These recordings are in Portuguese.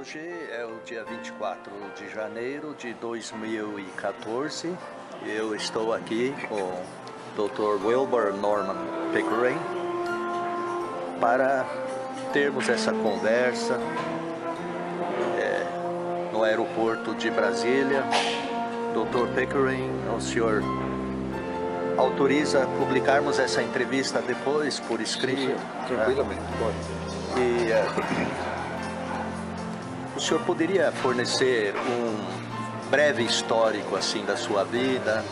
Hoje é o dia 24 de janeiro de 2014. Eu estou aqui com o Dr. Wilbur Norman Pickering para termos essa conversa no aeroporto de Brasília. Dr. Pickering, o senhor autoriza publicarmos essa entrevista depois por escrito? Sim, tranquilamente, pode. E o senhor poderia fornecer um breve histórico assim da sua vida,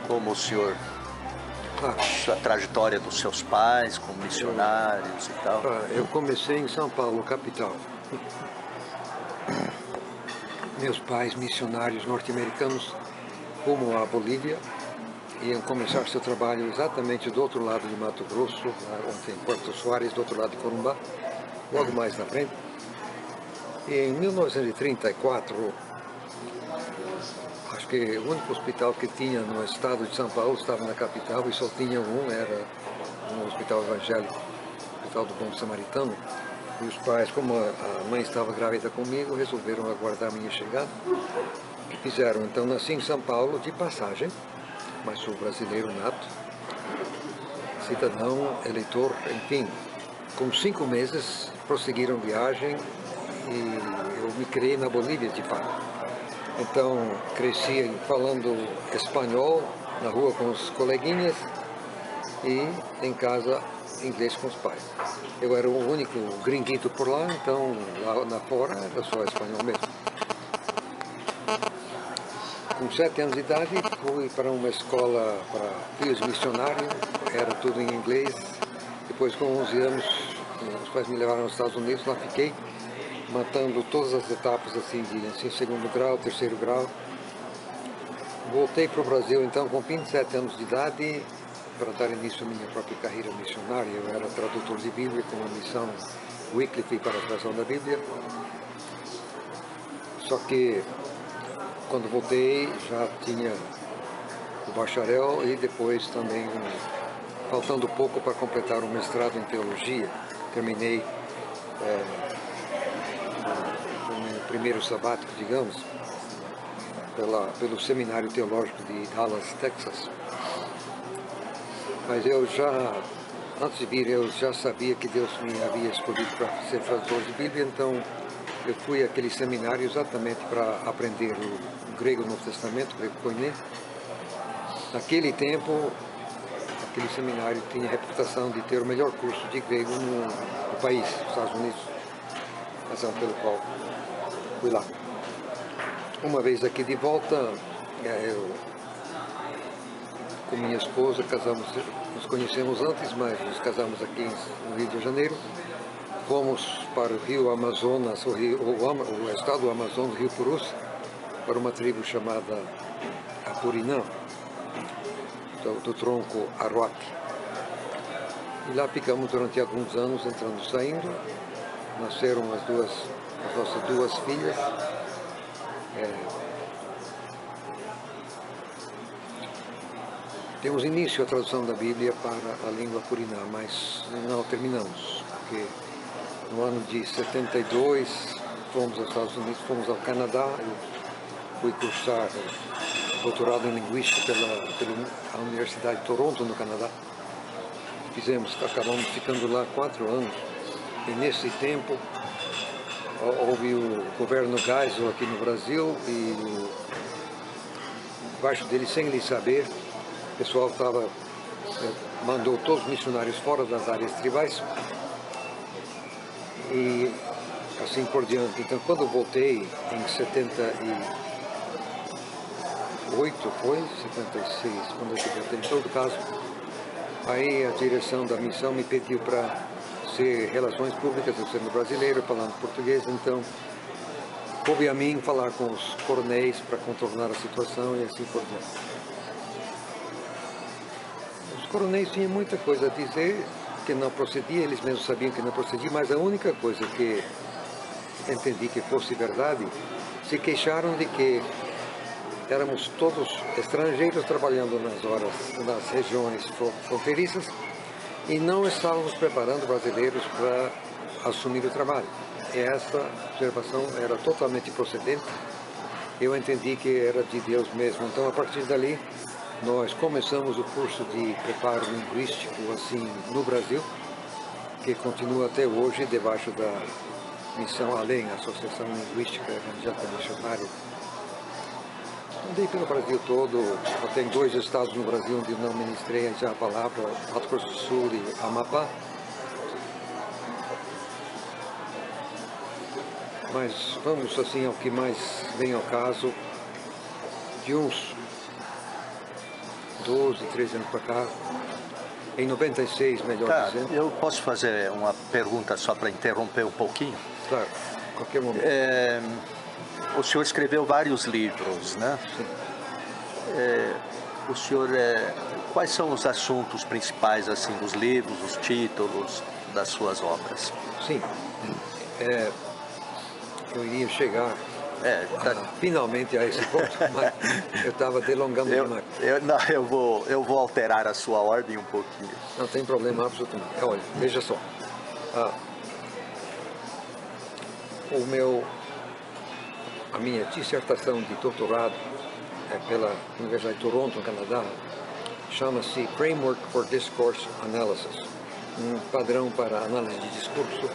como o senhor, a trajetória dos seus pais como missionários e tal? Eu comecei em São Paulo, capital. Meus pais, missionários norte-americanos, rumo à Bolívia, iam começar seu trabalho exatamente do outro lado de Mato Grosso, onde tem Porto Soares, do outro lado de Corumbá, logo mais na frente. E em 1934, acho que o único hospital que tinha no estado de São Paulo estava na capital e só tinha um, era um hospital evangélico, o Hospital do Bom Samaritano. E os pais, como a mãe estava grávida comigo, resolveram aguardar a minha chegada. O que fizeram? Então, nasci em São Paulo de passagem, mas sou brasileiro nato, cidadão, eleitor, enfim. Com 5 meses, prosseguiram viagem e eu me criei na Bolívia, de fato. Então, cresci falando espanhol na rua com os coleguinhas e em casa inglês com os pais. Eu era o único gringuito por lá, então lá fora era só espanhol mesmo. Com 7 anos de idade fui para uma escola para filhos missionários, era tudo em inglês. Depois com 11 anos os pais me levaram aos Estados Unidos, lá fiquei matando todas as etapas assim de ensino segundo grau, terceiro grau. Voltei para o Brasil então com 27 anos de idade para dar início à minha própria carreira missionária. Eu era tradutor de Bíblia com uma missão Wycliffe para a tradução da Bíblia. Só que quando voltei já tinha o bacharel e depois também, faltando pouco para completar o mestrado em teologia, terminei o meu primeiro sabático, digamos, pelo Seminário Teológico de Dallas, Texas. Mas eu já, antes de vir, eu já sabia que Deus me havia escolhido para ser tradutor de Bíblia, então eu fui àquele seminário exatamente para aprender o grego no Novo Testamento, o grego koiné. Naquele tempo, aquele seminário tinha a reputação de ter o melhor curso de grego no país, nos Estados Unidos, razão pelo qual fui lá. Uma vez aqui de volta, eu com minha esposa casamos, nos conhecemos antes, mas nos casamos aqui no Rio de Janeiro. Fomos para o rio Amazonas, o estado do Amazonas, o rio Purus, para uma tribo chamada Apurinã, do tronco Aruaque. E lá ficamos durante alguns anos, entrando e saindo. Nasceram as nossas 2 filhas. Temos início a tradução da Bíblia para a língua Apuriná, mas não terminamos, porque no ano de 72 fomos aos Estados Unidos, fomos ao Canadá. Eu fui cursar doutorado em Linguística pela Universidade de Toronto, no Canadá. Acabamos ficando lá 4 anos. E nesse tempo houve o governo Geisel aqui no Brasil e debaixo dele, sem ele saber, o pessoal mandou todos os missionários fora das áreas tribais e assim por diante. Então, quando eu voltei em 78, foi? 76, quando eu voltei, em todo caso, aí a direção da missão me pediu para ser relações públicas, eu sendo brasileiro, falando português, então coube a mim falar com os coronéis para contornar a situação e assim por diante. Os coronéis tinham muita coisa a dizer que não procedia, eles mesmos sabiam que não procedia, mas a única coisa que entendi que fosse verdade, se queixaram de que éramos todos estrangeiros trabalhando nas regiões fronteiriças e não estávamos preparando brasileiros para assumir o trabalho. E essa observação era totalmente procedente. Eu entendi que era de Deus mesmo. Então, a partir dali, nós começamos o curso de preparo linguístico assim no Brasil, que continua até hoje debaixo da Missão Além, Associação Linguística Evangélica Missionária. Andei pelo Brasil todo, só tem 2 estados no Brasil onde não ministrei já a palavra, Mato Grosso do Sul e Amapá. Mas vamos assim ao que mais vem ao caso, de uns 12, 13 anos para cá, em 96, melhor dizendo. Eu posso fazer uma pergunta só para interromper um pouquinho? Claro, qualquer momento. O senhor escreveu vários livros, né? Sim. O senhor, quais são os assuntos principais assim dos livros, os títulos das suas obras? Sim. Eu iria chegar finalmente a esse ponto, mas eu estava delongando demais. Eu vou alterar a sua ordem um pouquinho. Não tem problema absolutamente. Olha, veja só. A minha dissertação de doutorado pela Universidade de Toronto, no Canadá, chama-se Framework for Discourse Analysis, um padrão para análise de discurso.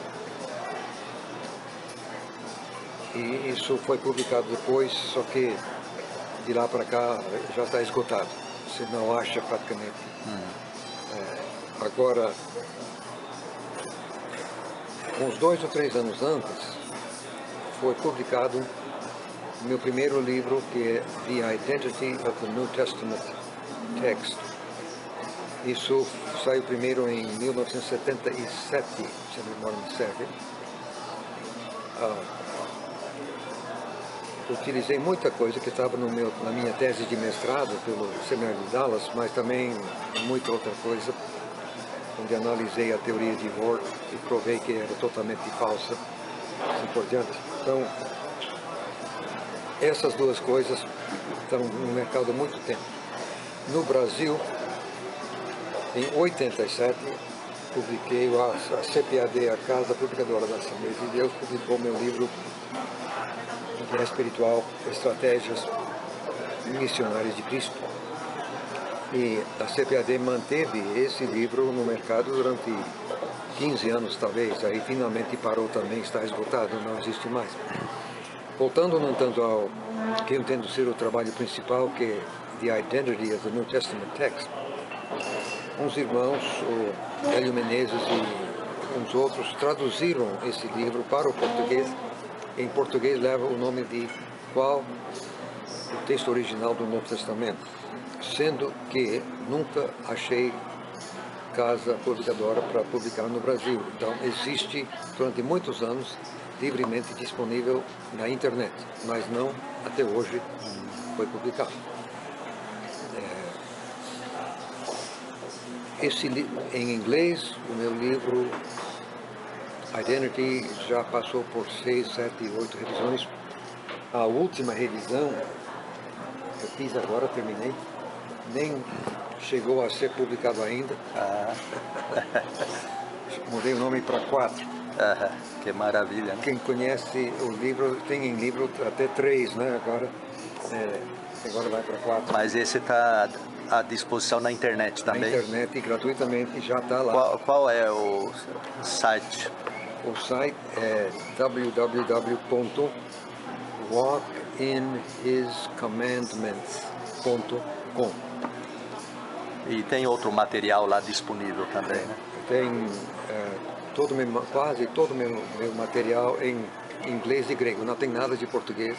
E isso foi publicado depois, só que de lá para cá já está esgotado. Você não acha praticamente. Agora, uns 2 ou 3 anos antes, foi publicado o meu primeiro livro, que é The Identity of the New Testament Text. Isso saiu primeiro em 1977, se a memória me serve. Utilizei muita coisa que estava na minha tese de mestrado pelo Seminário de Dallas, mas também muita outra coisa, onde analisei a teoria de Ward e provei que era totalmente falsa, assim por diante. Então, essas duas coisas estão no mercado há muito tempo. No Brasil, em 87, publiquei a CPAD, a Casa Publicadora da Assembleia de Deus, publicou meu livro Guerra Espiritual, Estratégias Missionárias de Cristo. E a CPAD manteve esse livro no mercado durante 15 anos, talvez. Aí finalmente parou também, está esgotado, não existe mais. Voltando, no entanto, ao que eu entendo ser o trabalho principal, que é The Identity of the New Testament Text, uns irmãos, o Hélio Menezes e uns outros, traduziram esse livro para o português. Em português leva o nome de qual o texto original do Novo Testamento, sendo que nunca achei casa publicadora para publicar no Brasil. Então existe durante muitos anos livremente disponível na internet, mas não até hoje foi publicado. Em inglês, o meu livro Identity já passou por 6, 7, 8 revisões. A última revisão eu fiz agora, terminei, nem chegou a ser publicado ainda. Mudei o nome para 4. Que maravilha. Quem conhece o livro, tem em livro até 3, né? Agora vai para 4. Mas esse está à disposição na internet também? Na internet, gratuitamente, já está lá. Qual é o site? O site é www.walkinhiscommandments.com. E tem outro material lá disponível também, né? Tem quase todo o meu material em inglês e grego, não tem nada de português.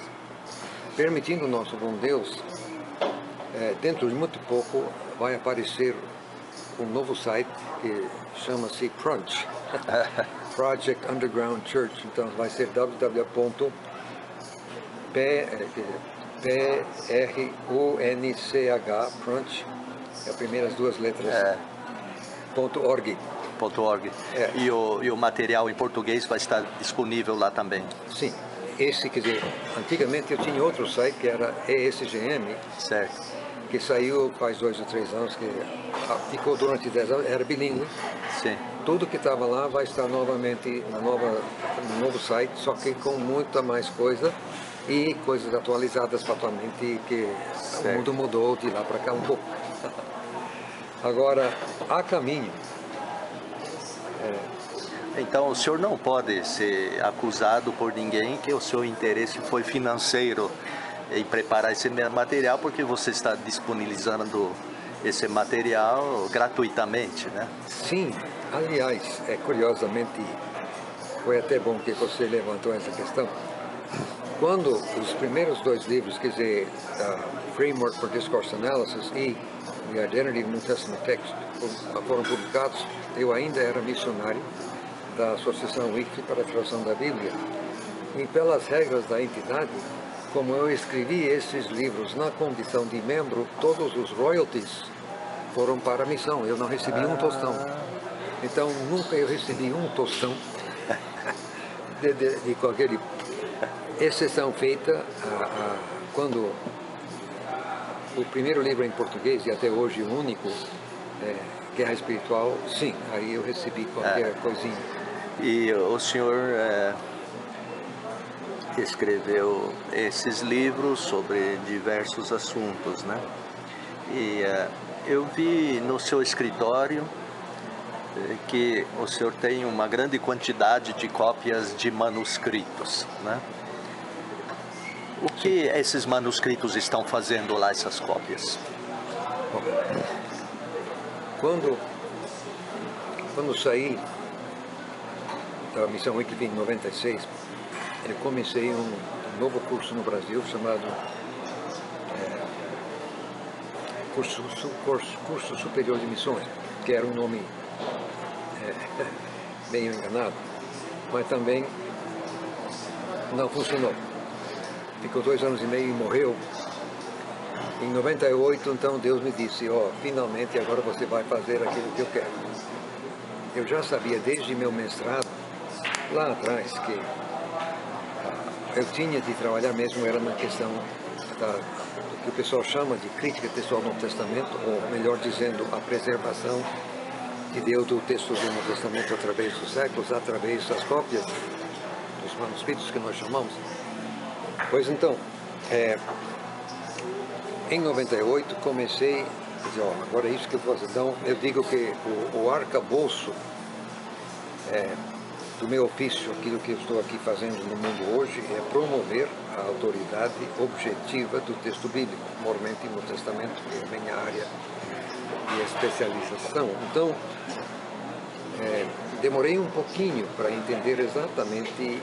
Permitindo o nosso bom Deus, dentro de muito pouco vai aparecer um novo site que chama-se Crunch. Project Underground Church, então vai ser www.prunch, Crunch, as primeiras 2 letras, .org. .org. E o material em português vai estar disponível lá também? Sim, esse, quer dizer, antigamente eu tinha outro site que era ESGM, certo, que saiu faz 2 ou 3 anos, que ficou durante 10 anos, era bilíngue. Sim. tudo que estava lá vai estar novamente no novo site, só que com muita mais coisa e coisas atualizadas fatalmente, que o mundo mudou de lá para cá um pouco. Agora, a caminho. Então o senhor não pode ser acusado por ninguém que o seu interesse foi financeiro em preparar esse material, porque você está disponibilizando esse material gratuitamente, né? Sim, aliás, curiosamente, foi até bom que você levantou essa questão. Quando os primeiros dois livros, quer dizer, Framework for Discourse Analysis e The Identity of New Testament Text, foram publicados, eu ainda era missionário da Associação Wycliffe para a Tradução da Bíblia. E pelas regras da entidade, como eu escrevi esses livros na condição de membro, todos os royalties foram para a missão. Eu não recebi um tostão. Então, nunca eu recebi um tostão de qualquer tipo. Exceção feita quando o primeiro livro em português, e até hoje o único, Guerra Espiritual, sim, aí eu recebi qualquer coisinha. E o senhor escreveu esses livros sobre diversos assuntos, né? E eu vi no seu escritório que o senhor tem uma grande quantidade de cópias de manuscritos, né? O que esses manuscritos estão fazendo lá, essas cópias? Bom, quando saí da Missão Wycliffe em 96, eu comecei um novo curso no Brasil chamado Curso Superior de Missões, que era um nome meio enganado, mas também não funcionou. Ficou 2 anos e meio e morreu. Em 98, então, Deus me disse, finalmente agora você vai fazer aquilo que eu quero. Eu já sabia desde meu mestrado, lá atrás, que eu tinha de trabalhar mesmo, era na questão do que o pessoal chama de crítica textual do Novo Testamento, ou melhor dizendo, a preservação que deu do texto do Novo Testamento através dos séculos, através das cópias, dos manuscritos que nós chamamos. Pois então, em 98 comecei a dizer, agora é isso que eu vou fazer. Então, eu digo que o arcabouço do meu ofício, aquilo que eu estou aqui fazendo no mundo hoje, é promover a autoridade objetiva do texto bíblico, mormente no Testamento, que é a minha área de especialização. Então, demorei um pouquinho para entender exatamente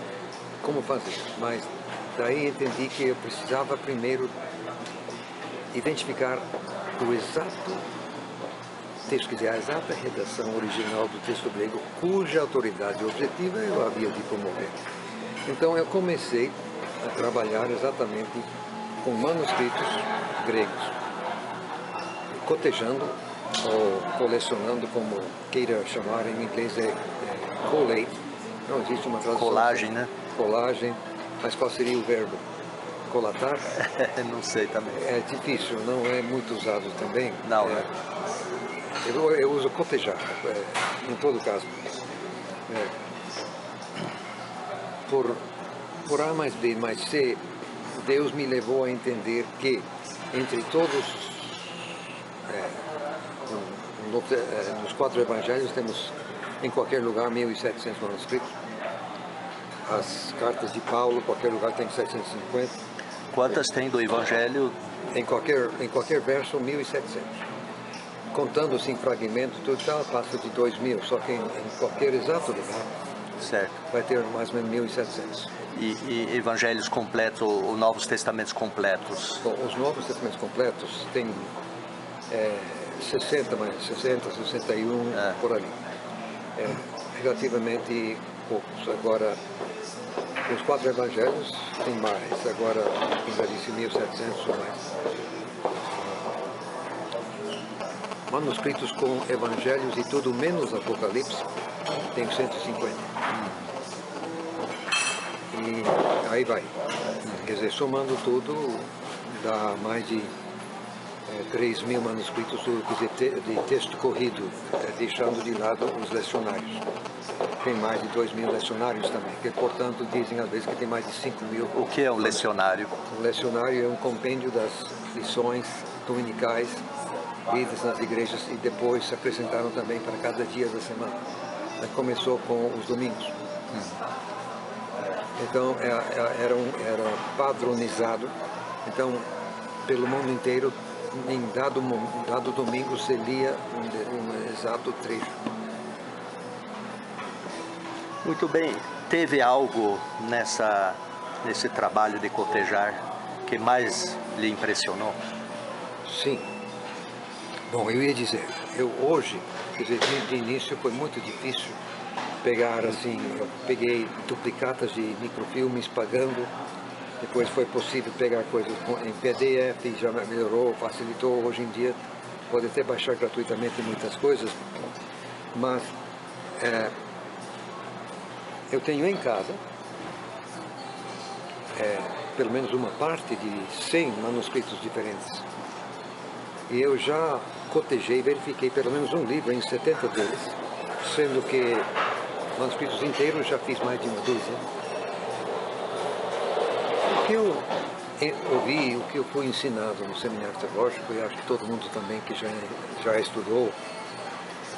como fazer, mas daí entendi que eu precisava primeiro identificar o exato texto, quer dizer, a exata redação original do texto grego, cuja autoridade objetiva eu havia de promover. Então eu comecei a trabalhar exatamente com manuscritos gregos, cotejando ou colecionando, como queira chamar, em inglês collate, não existe uma tradução. Colagem, né? Colagem, mas qual seria o verbo? Colatar? Não sei também. É difícil, não é muito usado também. Não, eu uso cotejar, em todo caso. Por A mais B mais C, Deus me levou a entender que entre todos nos 4 evangelhos temos em qualquer lugar 1.700 manuscritos. As cartas de Paulo, em qualquer lugar tem 750. Quantas tem do Evangelho? Em qualquer verso, 1.700. Contando-se em fragmentos, tudo tal, passa de 2.000, só que em qualquer exato lugar, Certo. vai ter mais ou menos 1.700. E evangelhos completos, ou Novos Testamentos completos? Bom, os Novos Testamentos completos têm 60, 61, por ali. Relativamente poucos. Agora, os 4 evangelhos tem mais. Agora, já disse 1.700 ou mais. Manuscritos com evangelhos e tudo menos Apocalipse, tem 150. E aí vai. Quer dizer, somando tudo, dá mais de 3.000 manuscritos de texto corrido, deixando de lado os lecionários. Tem mais de 2.000 lecionários também, que portanto dizem às vezes que tem mais de 5.000. O que é um lecionário? O lecionário é um compêndio das lições dominicais lidas nas igrejas e depois se acrescentaram também para cada dia da semana. Começou com os domingos. Então era padronizado. Então, pelo mundo inteiro, em dado domingo se lia um exato trecho. Muito bem. Teve algo nesse trabalho de cotejar que mais lhe impressionou? Sim. Bom, eu ia dizer, hoje, quer dizer, de início foi muito difícil pegar assim, eu peguei duplicatas de microfilmes pagando, depois foi possível pegar coisas em PDF, já melhorou, facilitou, hoje em dia pode até baixar gratuitamente muitas coisas, mas eu tenho em casa pelo menos uma parte de 100 manuscritos diferentes. E eu já cotejei, verifiquei pelo menos um livro em 70 deles, sendo que manuscritos inteiros já fiz mais de uma dúzia. O que eu ouvi, o que eu fui ensinado no seminário teológico, e acho que todo mundo também que já estudou,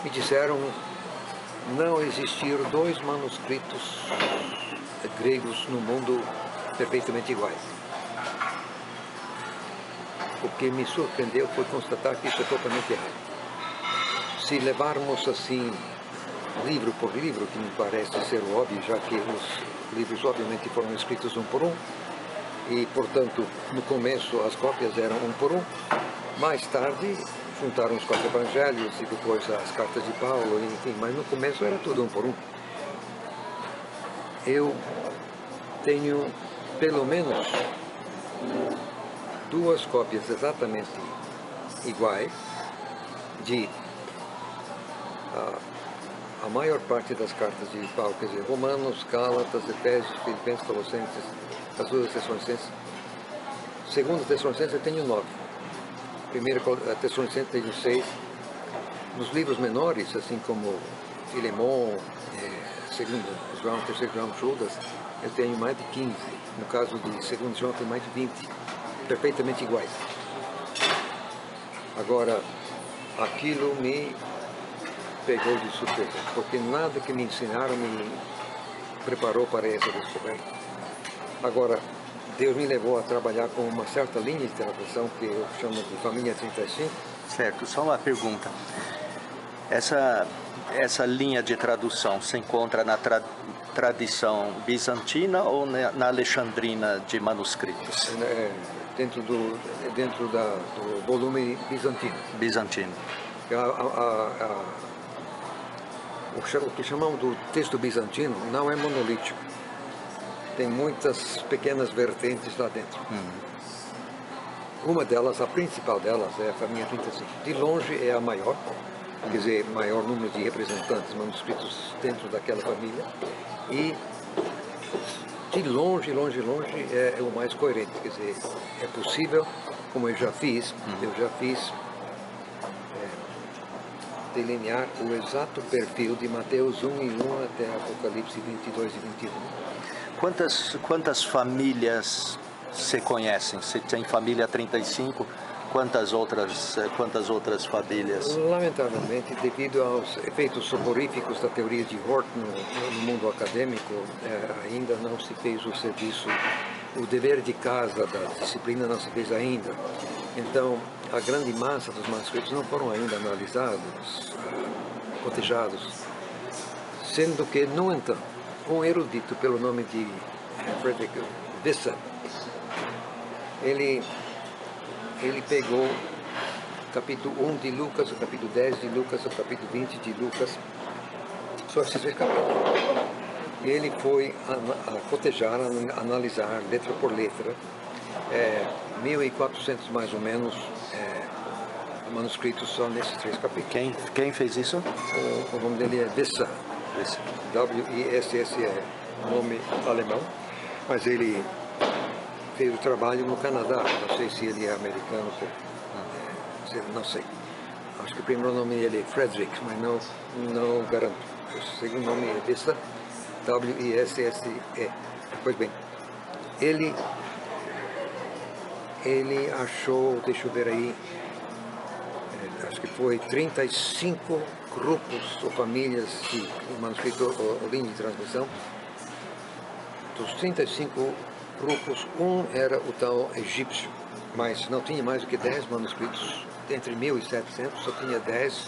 me disseram não existir 2 manuscritos gregos no mundo perfeitamente iguais. O que me surpreendeu foi constatar que isso é totalmente errado. Se levarmos assim, livro por livro, que me parece ser óbvio, já que os livros obviamente foram escritos um por um, e portanto no começo as cópias eram um por um, mais tarde juntaram os 4 evangelhos e depois as cartas de Paulo, enfim, mas no começo era tudo um por um. Eu tenho pelo menos 2 cópias exatamente iguais de a maior parte das cartas de Paulo, quer dizer, Romanos, Gálatas, Efésios, Filipenses, Colossenses, as 2 Tessalonicenses. Segundo Tessalonicenses eu tenho 9. Primeiro Tessalonicenses tenho 6. Nos livros menores, assim como Filemon, segundo João, terceiro João, Judas, eu tenho mais de 15. No caso de segundo João tem mais de 20. Perfeitamente iguais. Agora, aquilo me pegou de surpresa, porque nada que me ensinaram me preparou para essa descoberta. Agora, Deus me levou a trabalhar com uma certa linha de tradução que eu chamo de Família 35. Certo, só uma pergunta. Essa linha de tradução se encontra na tradição bizantina ou na alexandrina de manuscritos? Dentro do volume bizantino. Bizantino. O que chamamos do texto bizantino não é monolítico. Tem muitas pequenas vertentes lá dentro. Uma delas, a principal delas, é a Família 35. De longe é a maior, quer dizer, maior número de representantes manuscritos dentro daquela família. E de longe é o mais coerente, quer dizer, é possível, como eu já fiz delinear o exato perfil de Mateus 1 e 1 até Apocalipse 22 e 21. Quantas famílias se conhecem? Se tem família 35, quantas outras famílias? Lamentavelmente, devido aos efeitos soporíficos da teoria de Hort no mundo acadêmico, ainda não se fez o serviço, o dever de casa da disciplina não se fez ainda. Então, a grande massa dos manuscritos não foram ainda analisados, cotejados, sendo que, no entanto, um erudito pelo nome de Frederick Wissam, ele pegou o capítulo 1 de Lucas, o capítulo 10 de Lucas, o capítulo 20 de Lucas, só esses 3 capítulos. E ele foi a cotejar, a analisar letra por letra, 1.400 mais ou menos manuscritos só nesses 3 capítulos. Quem fez isso? O nome dele é Wissam. W-I-S-S-E, nome alemão, mas ele fez o trabalho no Canadá, não sei se ele é americano, não sei. Acho que o primeiro nome dele é Frederick, mas não garanto. O segundo nome é Wisse, W-I-S-S-E. Pois bem, ele achou, deixa eu ver aí, acho que foi 35 grupos ou famílias de manuscrito ou linha de transmissão. Dos 35 grupos, um era o tal egípcio, mas não tinha mais do que 10 manuscritos, entre 1700, só tinha 10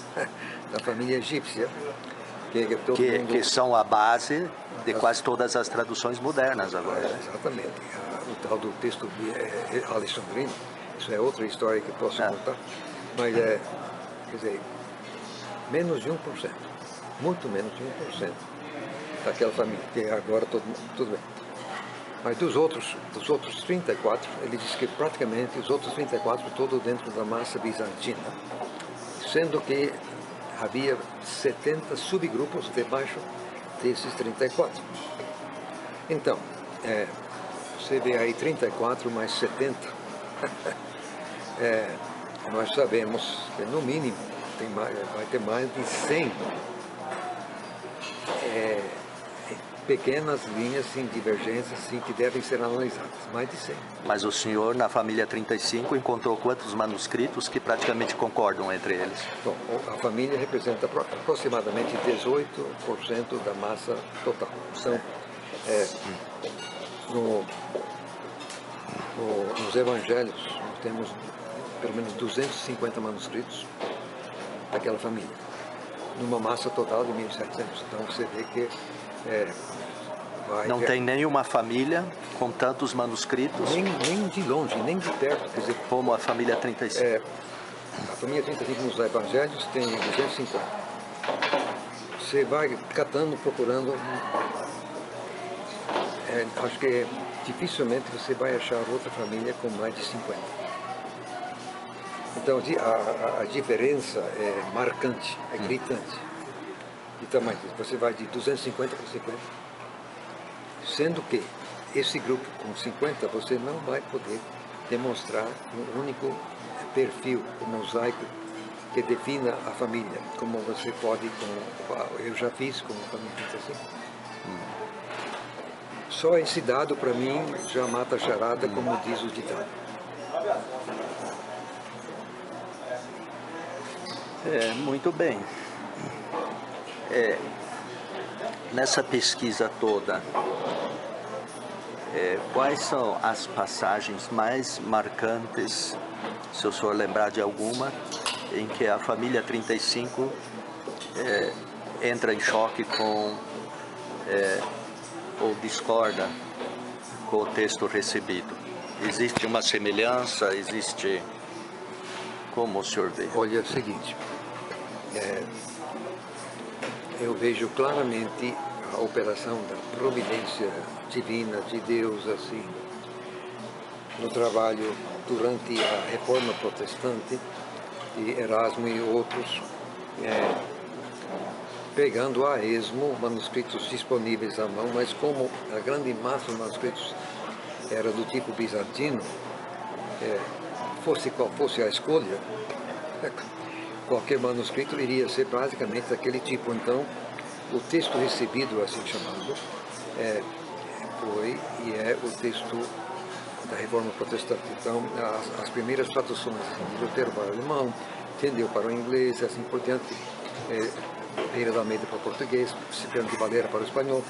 da família egípcia. Que são a base de quase todas as traduções modernas agora. Exatamente. O tal do texto alexandrino, isso é outra história que eu posso contar, mas quer dizer, menos de 1%, muito menos de 1% daquela família, que agora tudo bem. Mas dos outros 34, ele diz que praticamente os outros 34 todos dentro da massa bizantina, sendo que havia 70 subgrupos debaixo desses 34. Então, você vê aí 34 mais 70, nós sabemos que no mínimo vai ter mais de 100 pequenas linhas sem divergências que devem ser analisadas, mais de 100. Mas o senhor, na família 35, encontrou quantos manuscritos que praticamente concordam entre eles? Bom, a família representa aproximadamente 18% da massa total. Então, nos evangelhos, nós temos pelo menos 250 manuscritos daquela família, numa massa total de 1.700. Então, você vê que não tem nenhuma família com tantos manuscritos? Nem de longe, nem de perto. Quer dizer, como a família 35. A família 35 nos evangelhos tem 250. Você vai catando, procurando. Acho que dificilmente você vai achar outra família com mais de 50. Então a diferença é marcante, é gritante. Então, você vai de 250 para 50, sendo que esse grupo com 50 você não vai poder demonstrar um único perfil, um mosaico que defina a família, como você pode, eu já fiz com a família 35. Só esse dado para mim já mata a charada, como diz o ditado. Muito bem. Nessa pesquisa toda, quais são as passagens mais marcantes, se o senhor lembrar de alguma, em que a família 35 entra em choque com ou discorda com o texto recebido? Existe uma semelhança? Existe... Como o senhor vê? Olha, é o seguinte, eu vejo claramente a operação da providência divina de Deus, assim, no trabalho durante a Reforma Protestante de Erasmo e outros, pegando a esmo manuscritos disponíveis à mão, mas como a grande massa dos manuscritos era do tipo bizantino, fosse qual fosse a escolha, qualquer manuscrito iria ser basicamente daquele tipo. Então, o texto recebido, assim chamado, foi e é o texto da Reforma Protestante. Então, as primeiras traduções de Lutero para o alemão, Tendeu para o inglês, assim por diante, Pereira da Almeida para o português, Cipriano de Valera para o espanhol,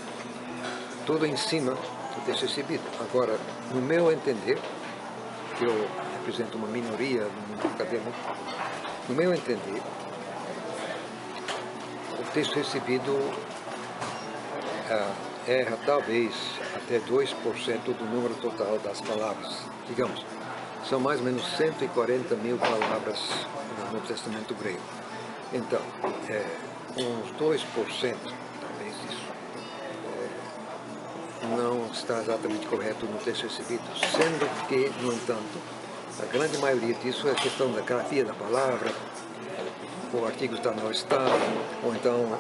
tudo em cima do texto recebido. Agora, no meu entender, que eu represento uma minoria no mundo acadêmico, no meu entender, o texto recebido erra talvez até 2% do número total das palavras. Digamos, são mais ou menos 140 mil palavras no Novo Testamento grego. Então, uns 2%, talvez isso, não está exatamente correto no texto recebido, sendo que, no entanto, a grande maioria disso é questão da grafia da palavra, o artigo está no estado, ou então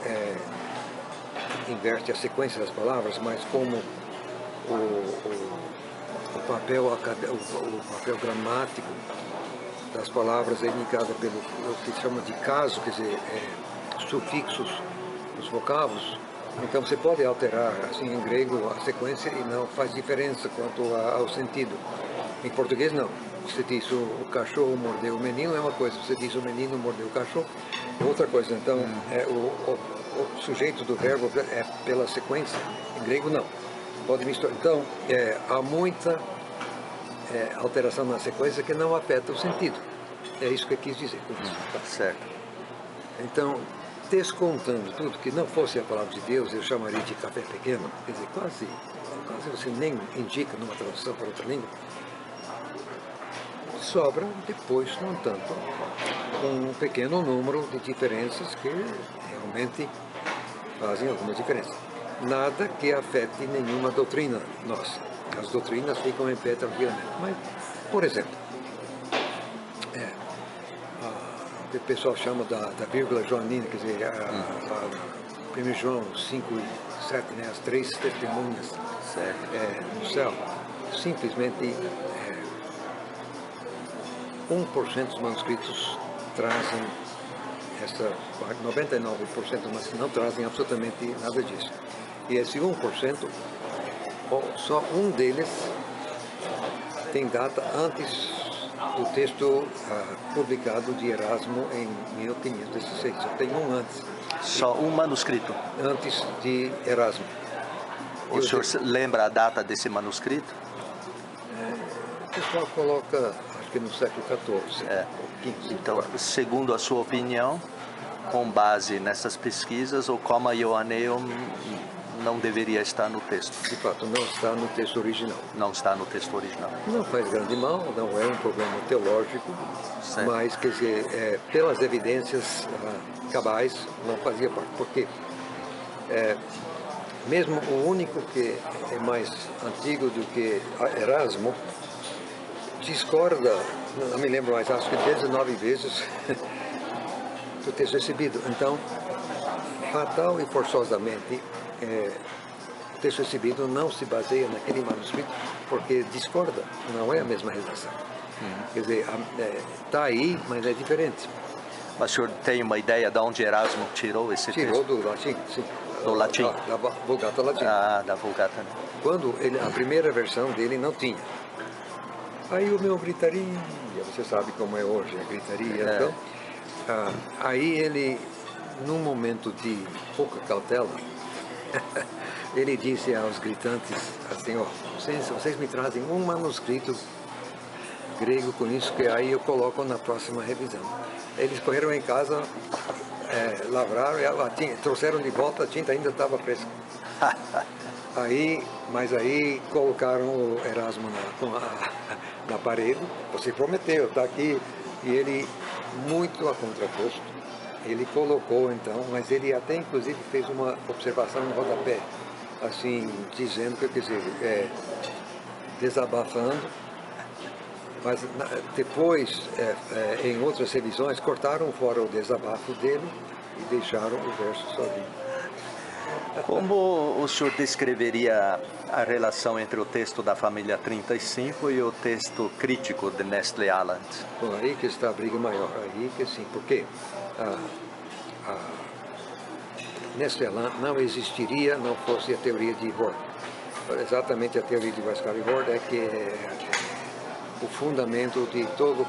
inverte a sequência das palavras, mas como o papel gramático das palavras é indicada pelo o que se chama de caso, quer dizer, sufixos dos vocábulos. Então você pode alterar, assim, em grego a sequência e não faz diferença quanto ao sentido. Em português não. Você diz o cachorro mordeu o menino é uma coisa, você diz o menino mordeu o cachorro é outra coisa. Então o sujeito do verbo é pela sequência, em grego não. Pode misturar. Então há muita alteração na sequência que não afeta o sentido. É isso que eu quis dizer. Certo. Então, descontando tudo que não fosse a palavra de Deus, eu chamaria de café pequeno, quer dizer, quase você nem indica numa tradução para outra língua. Sobra depois, no entanto, um pequeno número de diferenças que realmente fazem alguma diferença. Nada que afete nenhuma doutrina nossa. As doutrinas ficam em pé tranquilamente. Mas, por exemplo, o que o pessoal chama da vírgula joanina, quer dizer, 1 João 5 e 7, né, as 3 testemunhas no céu, simplesmente 1% dos manuscritos trazem essa parte, 99% mas não trazem absolutamente nada disso. E esse 1%, só um deles tem data antes do texto publicado de Erasmo em 1516. Só tem um antes. Só um manuscrito? Antes de Erasmo. O senhor lembra a data desse manuscrito? O pessoal coloca, acho que no século XIV, ou XV. Então, segundo a sua opinião, com base nessas pesquisas, o Comma Ioanneum não deveria estar no texto? De fato, não está no texto original. Não está no texto original. Não faz grande mal, não é um problema teológico, certo. Mas, quer dizer, pelas evidências cabais, não fazia parte. Porque mesmo o único que é mais antigo do que Erasmo, discorda, não me lembro mais, acho que 19 vezes do texto recebido. Então, fatal e forçosamente, o texto recebido não se baseia naquele manuscrito porque discorda, não é a mesma redação. Quer dizer, está aí, mas é diferente. Mas o senhor tem uma ideia de onde Erasmo tirou esse texto? Tirou do latim, sim. Do latim? Da Vulgata Latina. Da Vulgata. Quando a primeira versão dele não tinha. Aí o meu gritaria, você sabe como é hoje a gritaria, então. Aí ele, num momento de pouca cautela, ele disse aos gritantes assim, vocês me trazem um manuscrito grego com isso que aí eu coloco na próxima revisão. Eles correram em casa, lavraram, trouxeram de volta, a tinta ainda estava fresca. Mas aí colocaram o Erasmo na parede, você prometeu, está aqui, e ele, muito a contragosto, ele colocou então, mas ele até inclusive fez uma observação no rodapé, assim, dizendo que, quer dizer, desabafando, mas depois, em outras revisões, cortaram fora o desabafo dele e deixaram o verso sozinho. Como o senhor descreveria a relação entre o texto da família 35 e o texto crítico de Nestle Aland? Bom, aí que está a briga maior, aí que sim, porque Nestle Aland não existiria não fosse a teoria de Ward. Exatamente a teoria de Pascal e Ward é que o fundamento de todo o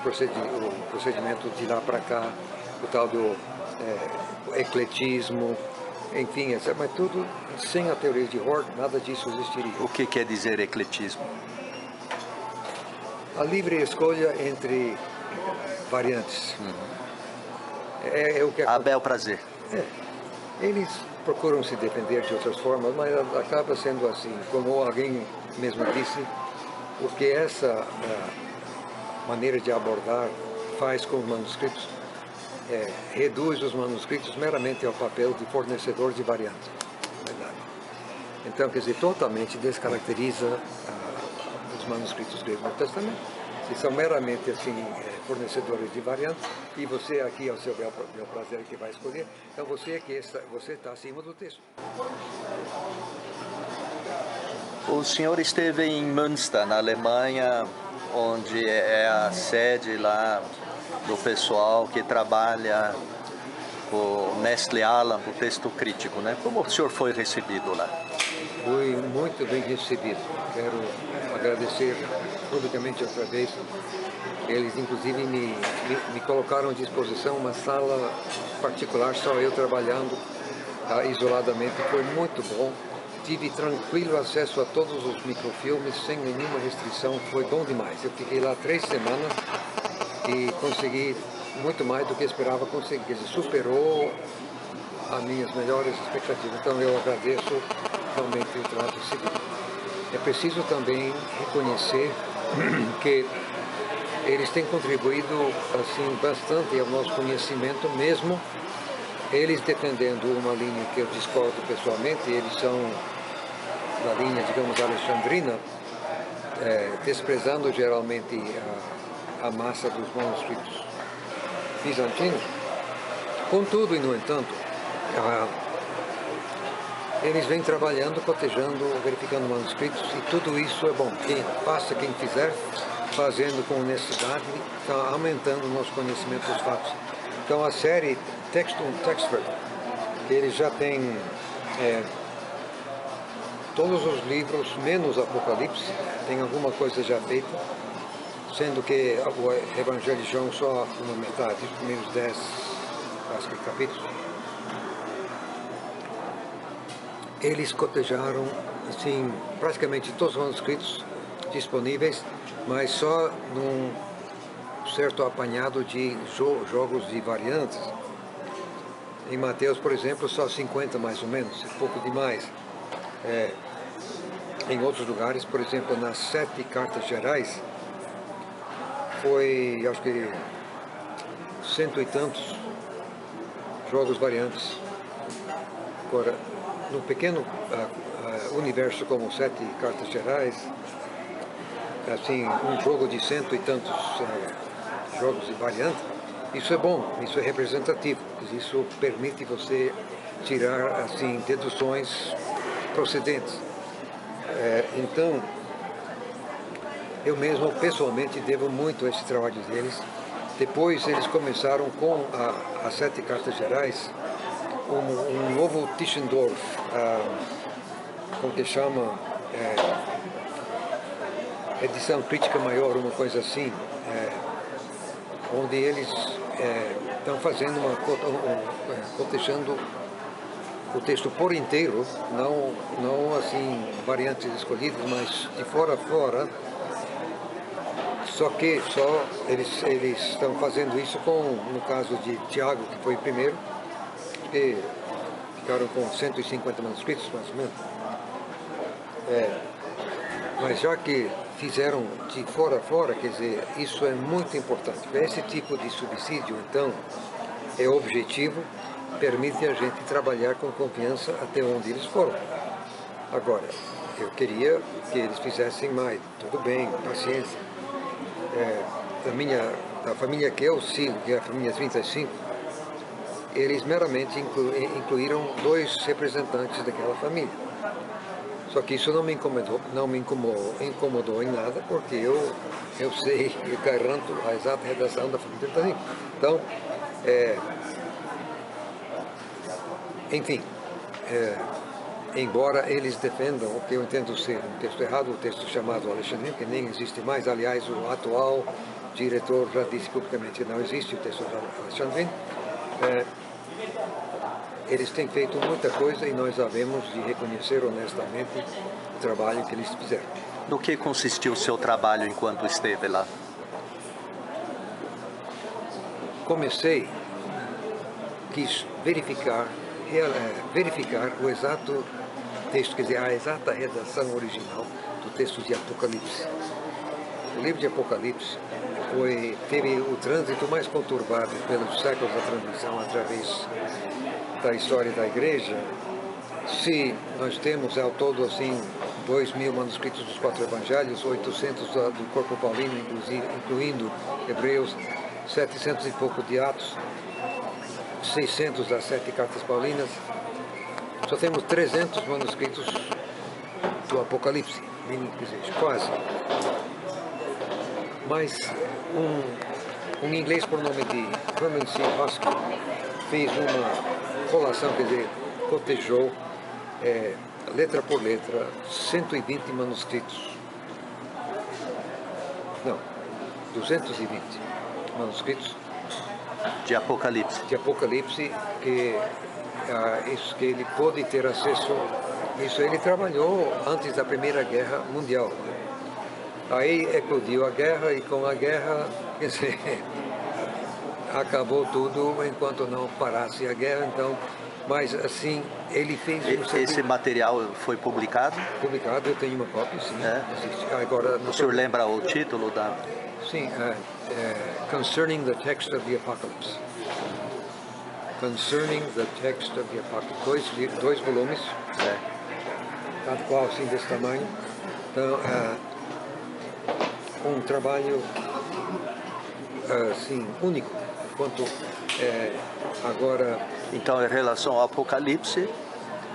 procedimento de lá para cá, o tal do ecletismo, enfim, mas tudo sem a teoria de Ward, nada disso existiria. O que quer dizer ecletismo? A livre escolha entre variantes. É o que a bel prazer. Eles procuram se defender de outras formas, mas acaba sendo assim, como alguém mesmo disse, o que essa maneira de abordar faz com os manuscritos reduz os manuscritos meramente ao papel de fornecedor de variantes. Verdade. Então, quer dizer, totalmente descaracteriza os manuscritos gregos do Testamento. Se são meramente assim, fornecedores de variantes, e você aqui, ao seu bel prazer, que vai escolher, então você está acima do texto. O senhor esteve em Münster, na Alemanha, onde é a sede lá do pessoal que trabalha o mestre Alan, o texto crítico, né? Como o senhor foi recebido lá? Fui muito bem recebido. Quero agradecer publicamente outra vez. Eles, inclusive, me colocaram à disposição uma sala particular, só eu trabalhando isoladamente. Foi muito bom. Tive tranquilo acesso a todos os microfilmes, sem nenhuma restrição. Foi bom demais. Eu fiquei lá 3 semanas e consegui muito mais do que esperava conseguir. Quer dizer, superou as minhas melhores expectativas. Então eu agradeço realmente o trato recebido. É preciso também reconhecer que eles têm contribuído assim bastante ao nosso conhecimento, mesmo eles defendendo uma linha que eu discordo pessoalmente. Eles são da linha, digamos, alexandrina, desprezando geralmente a massa dos manuscritos bizantinos. Contudo, e no entanto, eles vêm trabalhando, cotejando, verificando manuscritos, e tudo isso é bom. Faça quem fizer, fazendo com honestidade, está aumentando o nosso conhecimento dos fatos. Então a série Textford, eles já têm todos os livros, menos Apocalipse, tem alguma coisa já feita, sendo que o Evangelho de João só uma metade, os primeiros 10 capítulos. Eles cotejaram, assim, praticamente todos os manuscritos disponíveis, mas só num certo apanhado de jogos de variantes. Em Mateus, por exemplo, só 50 mais ou menos, pouco demais. Em outros lugares, por exemplo, nas 7 cartas gerais, foi, acho que, 100 e tantos jogos variantes. Agora, no pequeno universo como 7 cartas gerais, assim, um jogo de 100 e tantos jogos de variante, isso é bom, isso é representativo, isso permite você tirar assim deduções procedentes. Então, eu mesmo pessoalmente devo muito a esse trabalho deles. Depois eles começaram com as 7 cartas gerais, um novo Tischendorf, como que chama, edição crítica maior, uma coisa assim, onde eles estão fazendo cotejando o texto por inteiro, não assim variantes escolhidas, mas de fora a fora. Só que eles estão fazendo isso no caso de Tiago, que foi o primeiro, que ficaram com 150 manuscritos, mais ou menos. Mas já que fizeram de fora a fora, quer dizer, isso é muito importante. Esse tipo de subsídio, então, é objetivo, permite a gente trabalhar com confiança até onde eles foram. Agora, eu queria que eles fizessem mais, tudo bem, paciência. Da família que eu sigo, que é a família 35, eles meramente incluíram 2 representantes daquela família. Só que isso não me incomodou em nada, porque eu sei, eu garanto a exata redação da família 35. Então, enfim, embora eles defendam o que eu entendo ser um texto errado, o texto chamado Alexandrino, que nem existe mais, aliás, o atual diretor já disse publicamente que não existe o texto Alexandrino, eles têm feito muita coisa e nós havemos de reconhecer honestamente o trabalho que eles fizeram. No que consistiu o seu trabalho enquanto esteve lá? Quis verificar o exato texto, quer dizer, a exata redação original do texto de Apocalipse. O livro de Apocalipse teve o trânsito mais conturbado pelos séculos da transmissão através da história da Igreja. Se nós temos ao todo assim 2.000 manuscritos dos 4 Evangelhos, 800 do corpo paulino, incluindo Hebreus, 700 e pouco de Atos, 600 das 7 cartas paulinas, só temos 300 manuscritos do Apocalipse, quase. Mas um inglês por nome de Herman C. Hoskin fez uma colação, quer dizer, cotejou letra por letra 120 manuscritos. Não, 220 manuscritos De Apocalipse. de Apocalipse que isso que ele pôde ter acesso. Isso ele trabalhou antes da Primeira Guerra Mundial. Aí eclodiu a guerra e com a guerra, quer dizer, acabou tudo enquanto não parasse a guerra. Então, mas assim ele fez Esse material foi publicado? publicado. Eu tenho uma cópia, sim. É? Existe. Agora, O senhor lembra o título da... sim, Concerning the Text of the Apocalypse. Concerning the Text of the Apocalypse. Dois volumes, cada qual assim desse tamanho. Então, um trabalho assim, único. Quanto agora... Então, em relação ao Apocalipse,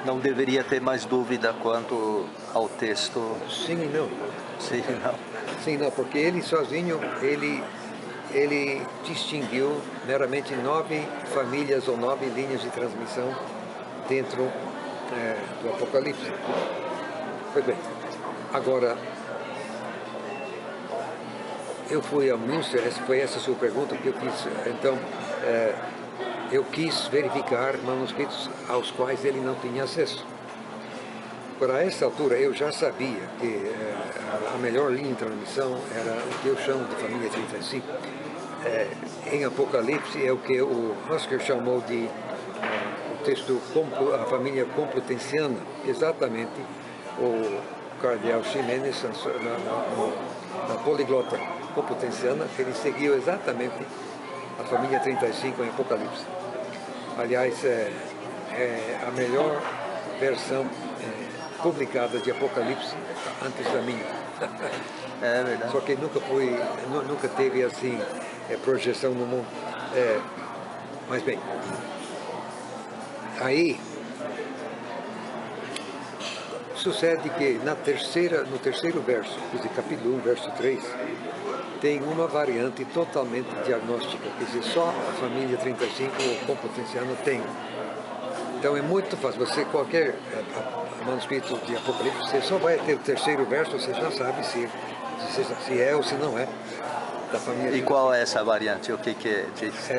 não deveria ter mais dúvida quanto ao texto. Sim e não. Sim, não. Sim, não, porque ele sozinho, ele distinguiu meramente 9 famílias ou 9 linhas de transmissão dentro do Apocalipse. Pois bem, agora, eu fui a Münster, foi essa a sua pergunta que eu quis, então, eu quis verificar manuscritos aos quais ele não tinha acesso. Para essa altura, eu já sabia que a melhor linha de transmissão era o que eu chamo de família 35. Em Apocalipse é o que o Husker chamou de o texto, a família complutensiana, exatamente o cardeal Ximenes, na poliglota complutensiana, ele seguiu exatamente a família 35 em Apocalipse. Aliás, é a melhor versão publicada de Apocalipse antes da minha. É verdade. Só que nunca teve assim projeção no mundo. Mas bem, aí sucede que no terceiro verso, quer dizer, capítulo 1, verso 3, tem uma variante totalmente diagnóstica, quer dizer, só a família 35 complutensiana tem. Então é muito fácil, você qualquer manuscrito de Apocalipse, você só vai ter o terceiro verso, você já sabe se é ou se não é da família. E qual é essa variante? O que diz?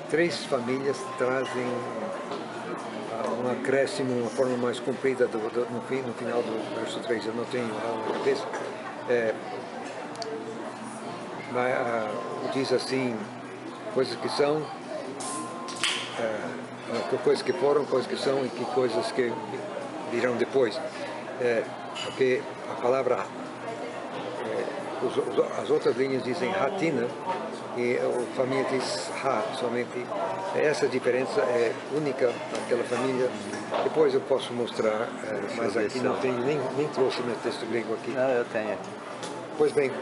Três famílias trazem um acréscimo, uma forma mais comprida no final do verso 3, eu não tenho na cabeça. Diz assim, coisas que são, coisas que foram, coisas que são e que coisas que virão depois. Porque a palavra, as outras linhas dizem Hatina e a família diz Ha, somente. Essa diferença é única naquela família. Depois eu posso mostrar, mas aqui não tenho, nem trouxe meu texto grego aqui. Não, eu tenho aqui. Pois bem,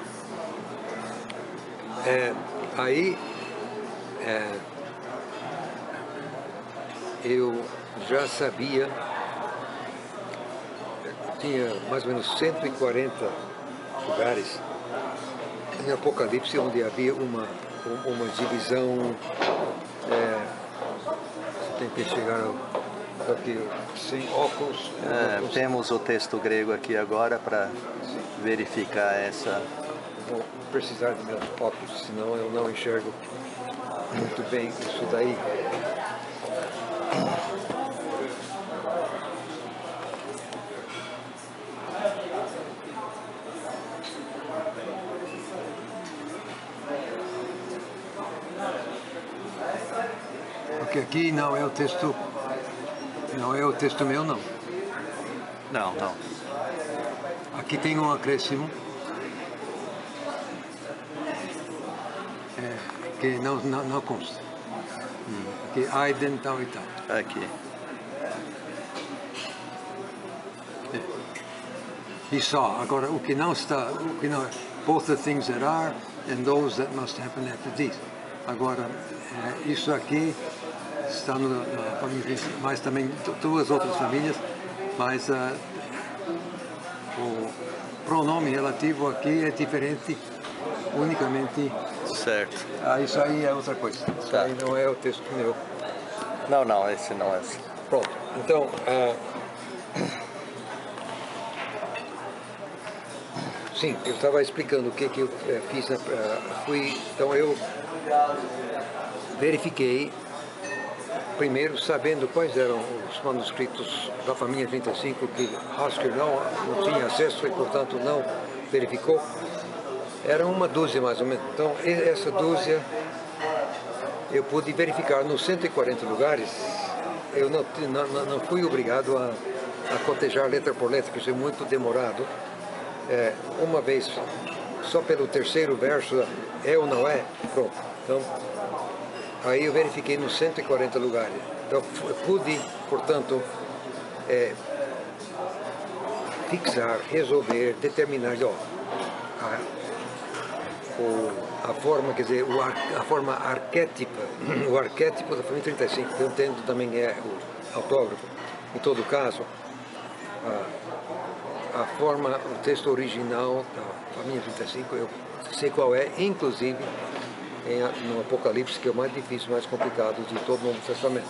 aí eu já sabia, tinha mais ou menos 140 lugares em Apocalipse onde havia uma divisão. Você tem que chegar aqui sem óculos. Temos o texto grego aqui agora para verificar essa. Vou precisar de meus óculos, senão eu não enxergo muito bem isso daí. Porque aqui não é o texto meu, não. Não. Aqui tem um acréscimo que não consta. Aqui, Aiden, tal e tal. Aqui. E só. Agora, o que não está, both the things that are and those that must happen after these. Agora, isso aqui está na família, mas também duas outras famílias, mas pronome relativo aqui é diferente unicamente. Certo. Isso aí é outra coisa. Isso Tá. aí não é o texto meu. Não, esse não é. Pronto. Então, sim, eu estava explicando o que eu fiz. Então eu verifiquei, primeiro sabendo quais eram os manuscritos da família 35 que Haskell não tinha acesso e, portanto, não verificou. Era uma dúzia mais ou menos. Então, essa dúzia eu pude verificar nos 140 lugares. Eu não fui obrigado a cotejar letra por letra, que isso é muito demorado. Uma vez, só pelo terceiro verso, é ou não é, pronto. Então, aí eu verifiquei nos 140 lugares. Então, pude, portanto, fixar, resolver, determinar, a forma, quer dizer, a forma arquétipa, o arquétipo da família 35, que eu entendo também é o autógrafo. Em todo caso, a forma, o texto original da família 35, eu sei qual é, inclusive no Apocalipse, que é o mais difícil, mais complicado de todo o Novo Testamento.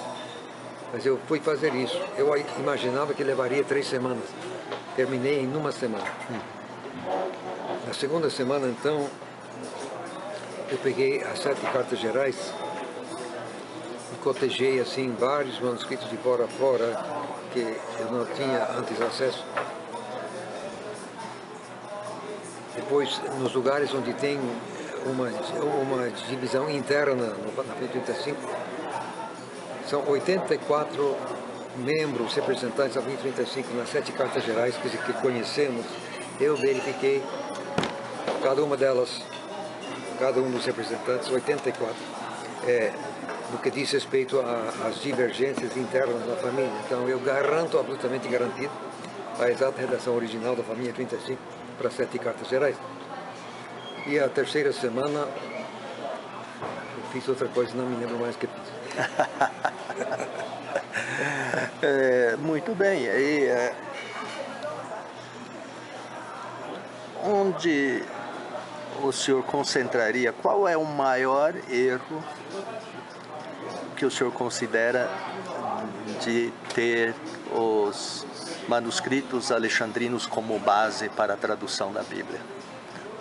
Mas eu fui fazer isso. Eu imaginava que levaria 3 semanas. Terminei em uma semana. Na segunda semana, então, eu peguei as 7 cartas gerais e cotejei assim vários manuscritos de fora a fora que eu não tinha antes acesso. Depois, nos lugares onde tem uma divisão interna na P35, são 84 membros, representantes da P35 nas 7 cartas gerais que conhecemos. Eu verifiquei cada uma delas, cada um dos representantes, 84, no que diz respeito às divergências internas da família. Então eu garanto, absolutamente garantido, a exata redação original da família 35 para 7 cartas gerais. E a terceira semana eu fiz outra coisa, não me lembro mais o que fiz. Muito bem. E, onde o senhor concentraria, qual é o maior erro que o senhor considera de ter os manuscritos alexandrinos como base para a tradução da Bíblia?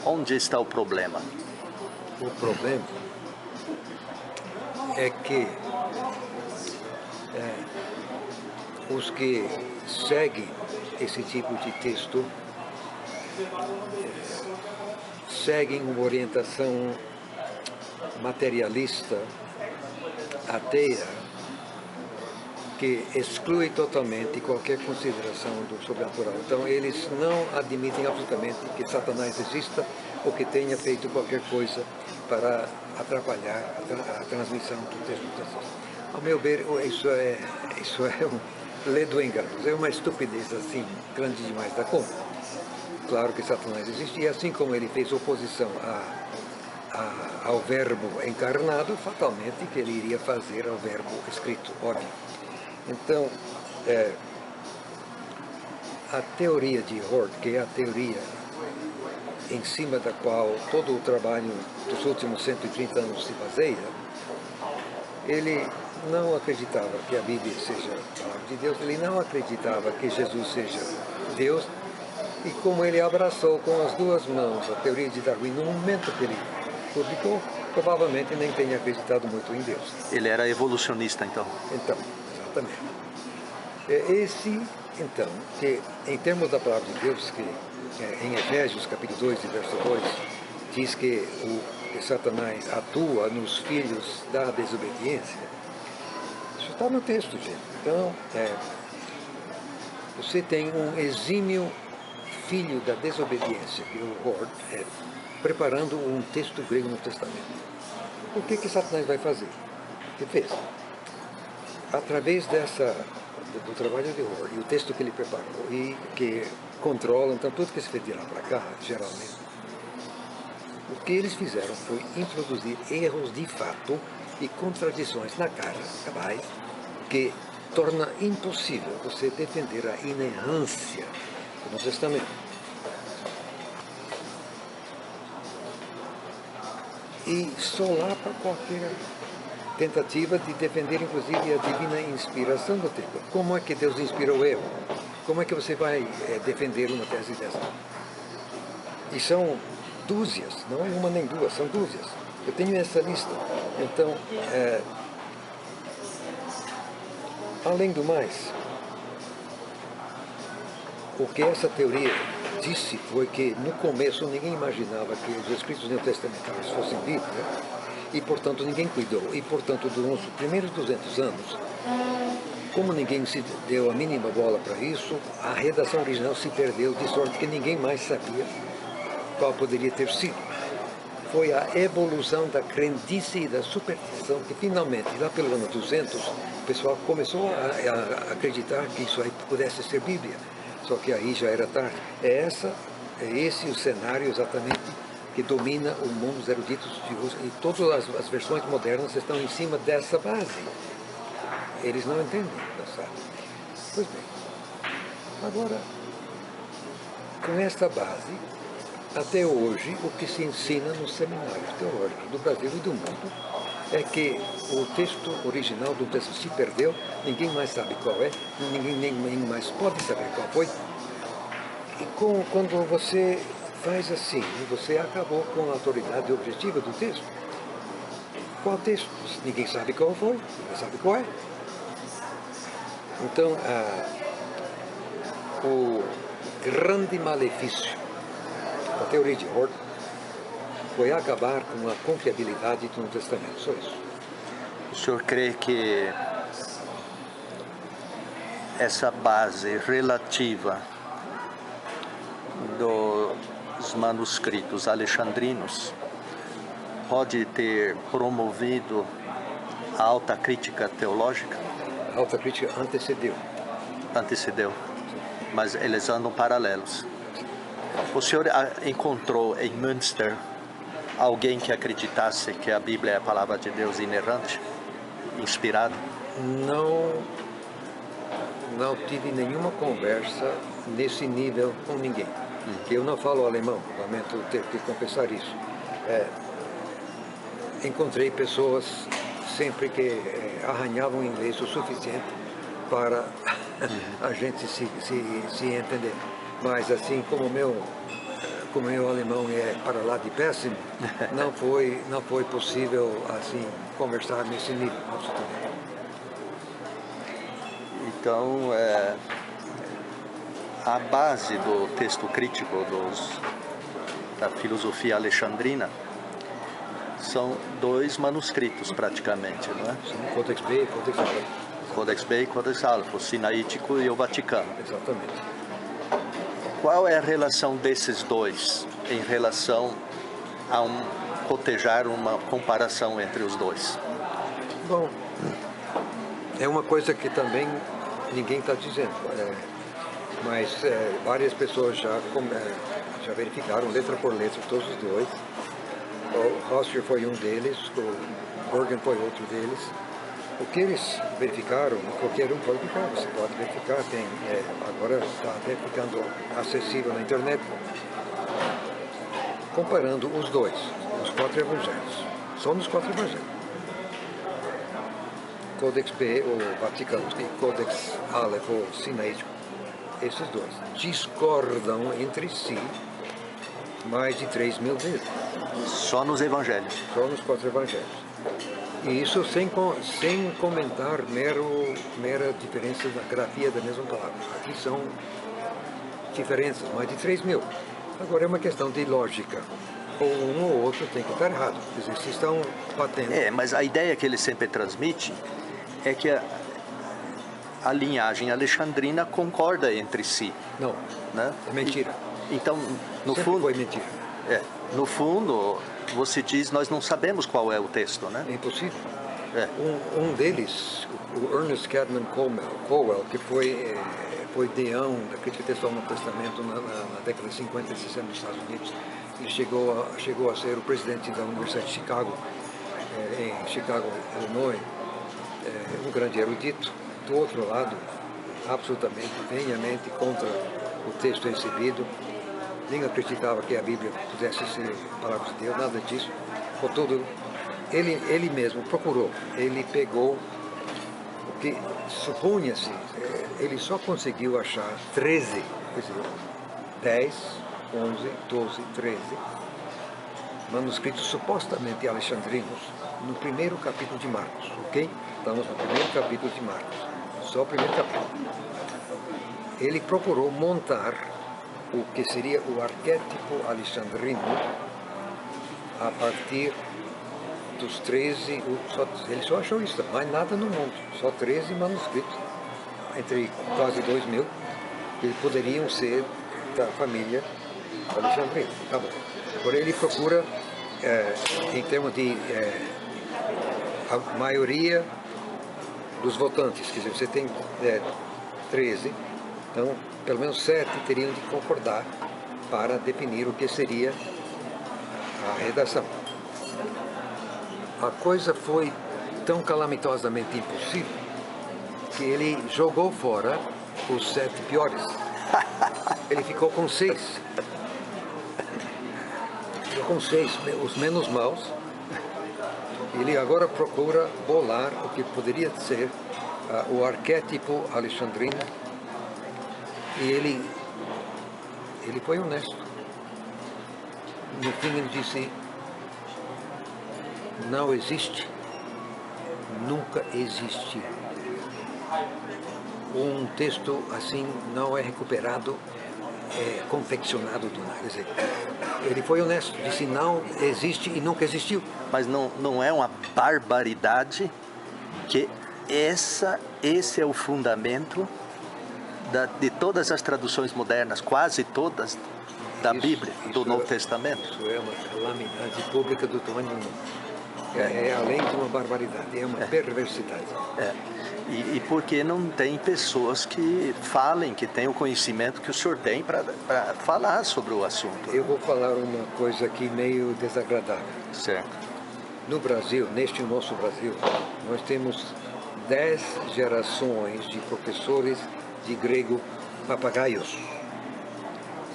Onde está o problema? O problema é que os que seguem esse tipo de texto seguem uma orientação materialista, ateia, que exclui totalmente qualquer consideração do sobrenatural. Então eles não admitem absolutamente que Satanás exista ou que tenha feito qualquer coisa para atrapalhar a transmissão do texto de Jesus. Ao meu ver, isso é um ledo engano, é uma estupidez assim, grande demais da conta. Claro que Satanás existe, e assim como ele fez oposição ao verbo encarnado, fatalmente que ele iria fazer ao verbo escrito, óbvio. Então, a teoria de Hort, que é a teoria em cima da qual todo o trabalho dos últimos 130 anos se baseia, ele não acreditava que a Bíblia seja a palavra de Deus, ele não acreditava que Jesus seja Deus, e como ele abraçou com as duas mãos a teoria de Darwin no momento que ele publicou, provavelmente nem tenha acreditado muito em Deus. Ele era evolucionista, então? Então, exatamente. Esse, então, que em termos da palavra de Deus, que em Efésios capítulo 2, verso 2, diz que Satanás atua nos filhos da desobediência, isso está no texto, gente. Então, você tem um exímio filho da desobediência, que é o Hort, preparando um texto grego no Testamento. O que Satanás vai fazer? O que fez? Através do trabalho de Hort e o texto que ele preparou e que controla, então, tudo que se fez de lá para cá, geralmente, o que eles fizeram foi introduzir erros de fato e contradições na cara, cabais, que torna impossível você defender a inerrância do Novo Testamento. e solapa qualquer tentativa de defender, inclusive, a divina inspiração do texto. Como é que Deus inspirou eu? Como é que você vai defender uma tese dessa? E são dúzias, não é uma nem duas, são dúzias. Eu tenho essa lista. Então, além do mais, o que essa teoria disse foi que, no começo, ninguém imaginava que os escritos neotestamentários fossem Bíblia, e, portanto, ninguém cuidou. E, portanto, durante os primeiros 200 anos, como ninguém se deu a mínima bola para isso, a redação original se perdeu, de sorte que ninguém mais sabia qual poderia ter sido. Foi a evolução da crendice e da superstição que, finalmente, lá pelo ano 200, o pessoal começou a acreditar que isso aí pudesse ser Bíblia. Só que aí já era tarde. É esse o cenário exatamente que domina o mundo dos eruditos de hoje. E todas as versões modernas estão em cima dessa base. Eles não entendem, não sabem. Pois bem, agora, com esta base, até hoje, o que se ensina nos seminários teológicos do Brasil e do mundo é que o texto original do texto se perdeu, ninguém mais sabe qual é, ninguém mais pode saber qual foi. E quando você faz assim, você acabou com a autoridade objetiva do texto. Qual texto? Ninguém sabe qual foi, ninguém sabe qual é. Então, o grande malefício da teoria de Horton foi acabar com a confiabilidade do Novo Testamento, só isso. O senhor crê que essa base relativa dos manuscritos alexandrinos pode ter promovido a alta crítica teológica? A alta crítica antecedeu. Antecedeu, mas eles andam paralelos. O senhor encontrou em Münster alguém que acreditasse que a Bíblia é a palavra de Deus inerrante, inspirada? Não tive nenhuma conversa nesse nível com ninguém. Eu não falo alemão, lamento ter que confessar isso. Encontrei pessoas sempre que arranhavam inglês o suficiente para a gente se entender. Mas assim como meu alemão é para lá de péssimo, não foi possível assim conversar nesse nível, absolutamente. Então, a base do texto crítico da filosofia alexandrina são dois manuscritos praticamente, não é? Sim, Codex B e Codex Aleph. Codex B e Codex Aleph, o Sinaítico e o Vaticano. Exatamente. Qual é a relação desses dois em relação a cotejar uma comparação entre os dois? Bom, é uma coisa que também ninguém está dizendo, mas várias pessoas já verificaram letra por letra todos os dois. O Hofstra foi um deles, o Bergen foi outro deles. O que eles verificaram, qualquer um pode verificar, você pode verificar, agora está até ficando acessível na internet, comparando os dois, os 4 evangelhos, só nos 4 evangelhos. Codex B, o Vaticano, e Codex Aleph, o Sinaítico, esses dois discordam entre si mais de 3.000 vezes. Só nos evangelhos? Só nos 4 evangelhos. E isso sem comentar mera diferença na grafia da mesma palavra. Aqui são diferenças, mais de 3.000. Agora é uma questão de lógica. Ou um ou outro tem que estar errado. Quer dizer, se estão batendo... mas a ideia que ele sempre transmite é que a linhagem alexandrina concorda entre si. Não, né? É mentira. Então, no Sempre fundo... foi mentira. No fundo, você diz, nós não sabemos qual é o texto, né? É impossível. Um deles, o Ernest Cadman Colwell, que foi deão da crítica textual no Testamento na década de 50 e 60 nos Estados Unidos, ele chegou a ser o presidente da Universidade de Chicago, em Chicago, Illinois, um grande erudito. Do outro lado, absolutamente, veemente contra o texto recebido. Nem acreditava que a Bíblia pudesse ser a palavra de Deus, nada disso. Contudo, ele mesmo procurou, ele pegou o que supunha-se, ele só conseguiu achar 13, quer dizer, 10, 11, 12, 13 manuscritos supostamente alexandrinos no primeiro capítulo de Marcos, ok? Estamos no primeiro capítulo de Marcos, só o primeiro capítulo. Ele procurou montar o que seria o arquétipo alexandrino a partir dos 13, ele só achou isso, mais nada no mundo, só 13 manuscritos, entre quase 2.000, que poderiam ser da família alexandrina. Tá bom. Porém, ele procura, em termos de a maioria dos votantes, quer dizer, você tem 13, então pelo menos 7 teriam de concordar para definir o que seria a redação. A coisa foi tão calamitosamente impossível que ele jogou fora os 7 piores. Ele ficou com 6. Ficou com 6, os menos maus. Ele agora procura bolar o que poderia ser o arquétipo alexandrino. E ele foi honesto. No fim ele disse: não existe, nunca existiu. Um texto assim não é recuperado, é confeccionado do nada. Quer dizer, ele foi honesto, disse não existe e nunca existiu. Mas não é uma barbaridade que esse é o fundamento de todas as traduções modernas, quase todas, da Bíblia, do Novo Testamento? Isso é uma calamidade pública do tamanho do mundo. É além de uma barbaridade, é uma perversidade. E porque não tem pessoas que falem, que tenham o conhecimento que o senhor tem para falar sobre o assunto. Eu vou falar uma coisa aqui meio desagradável. Certo. No Brasil, neste nosso Brasil, nós temos 10 gerações de professores de grego papagaios.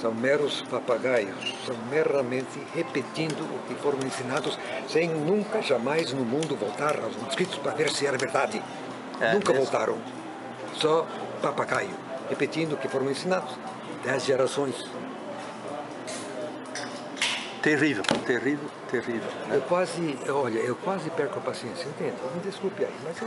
São meros papagaios, são meramente repetindo o que foram ensinados, sem nunca, jamais no mundo voltar aos manuscritos para ver se era verdade. Nunca voltaram. Só papagaio, repetindo o que foram ensinados. 10 gerações. Terrível, terrível, terrível. Eu quase perco a paciência, entende? Me desculpe aí, mas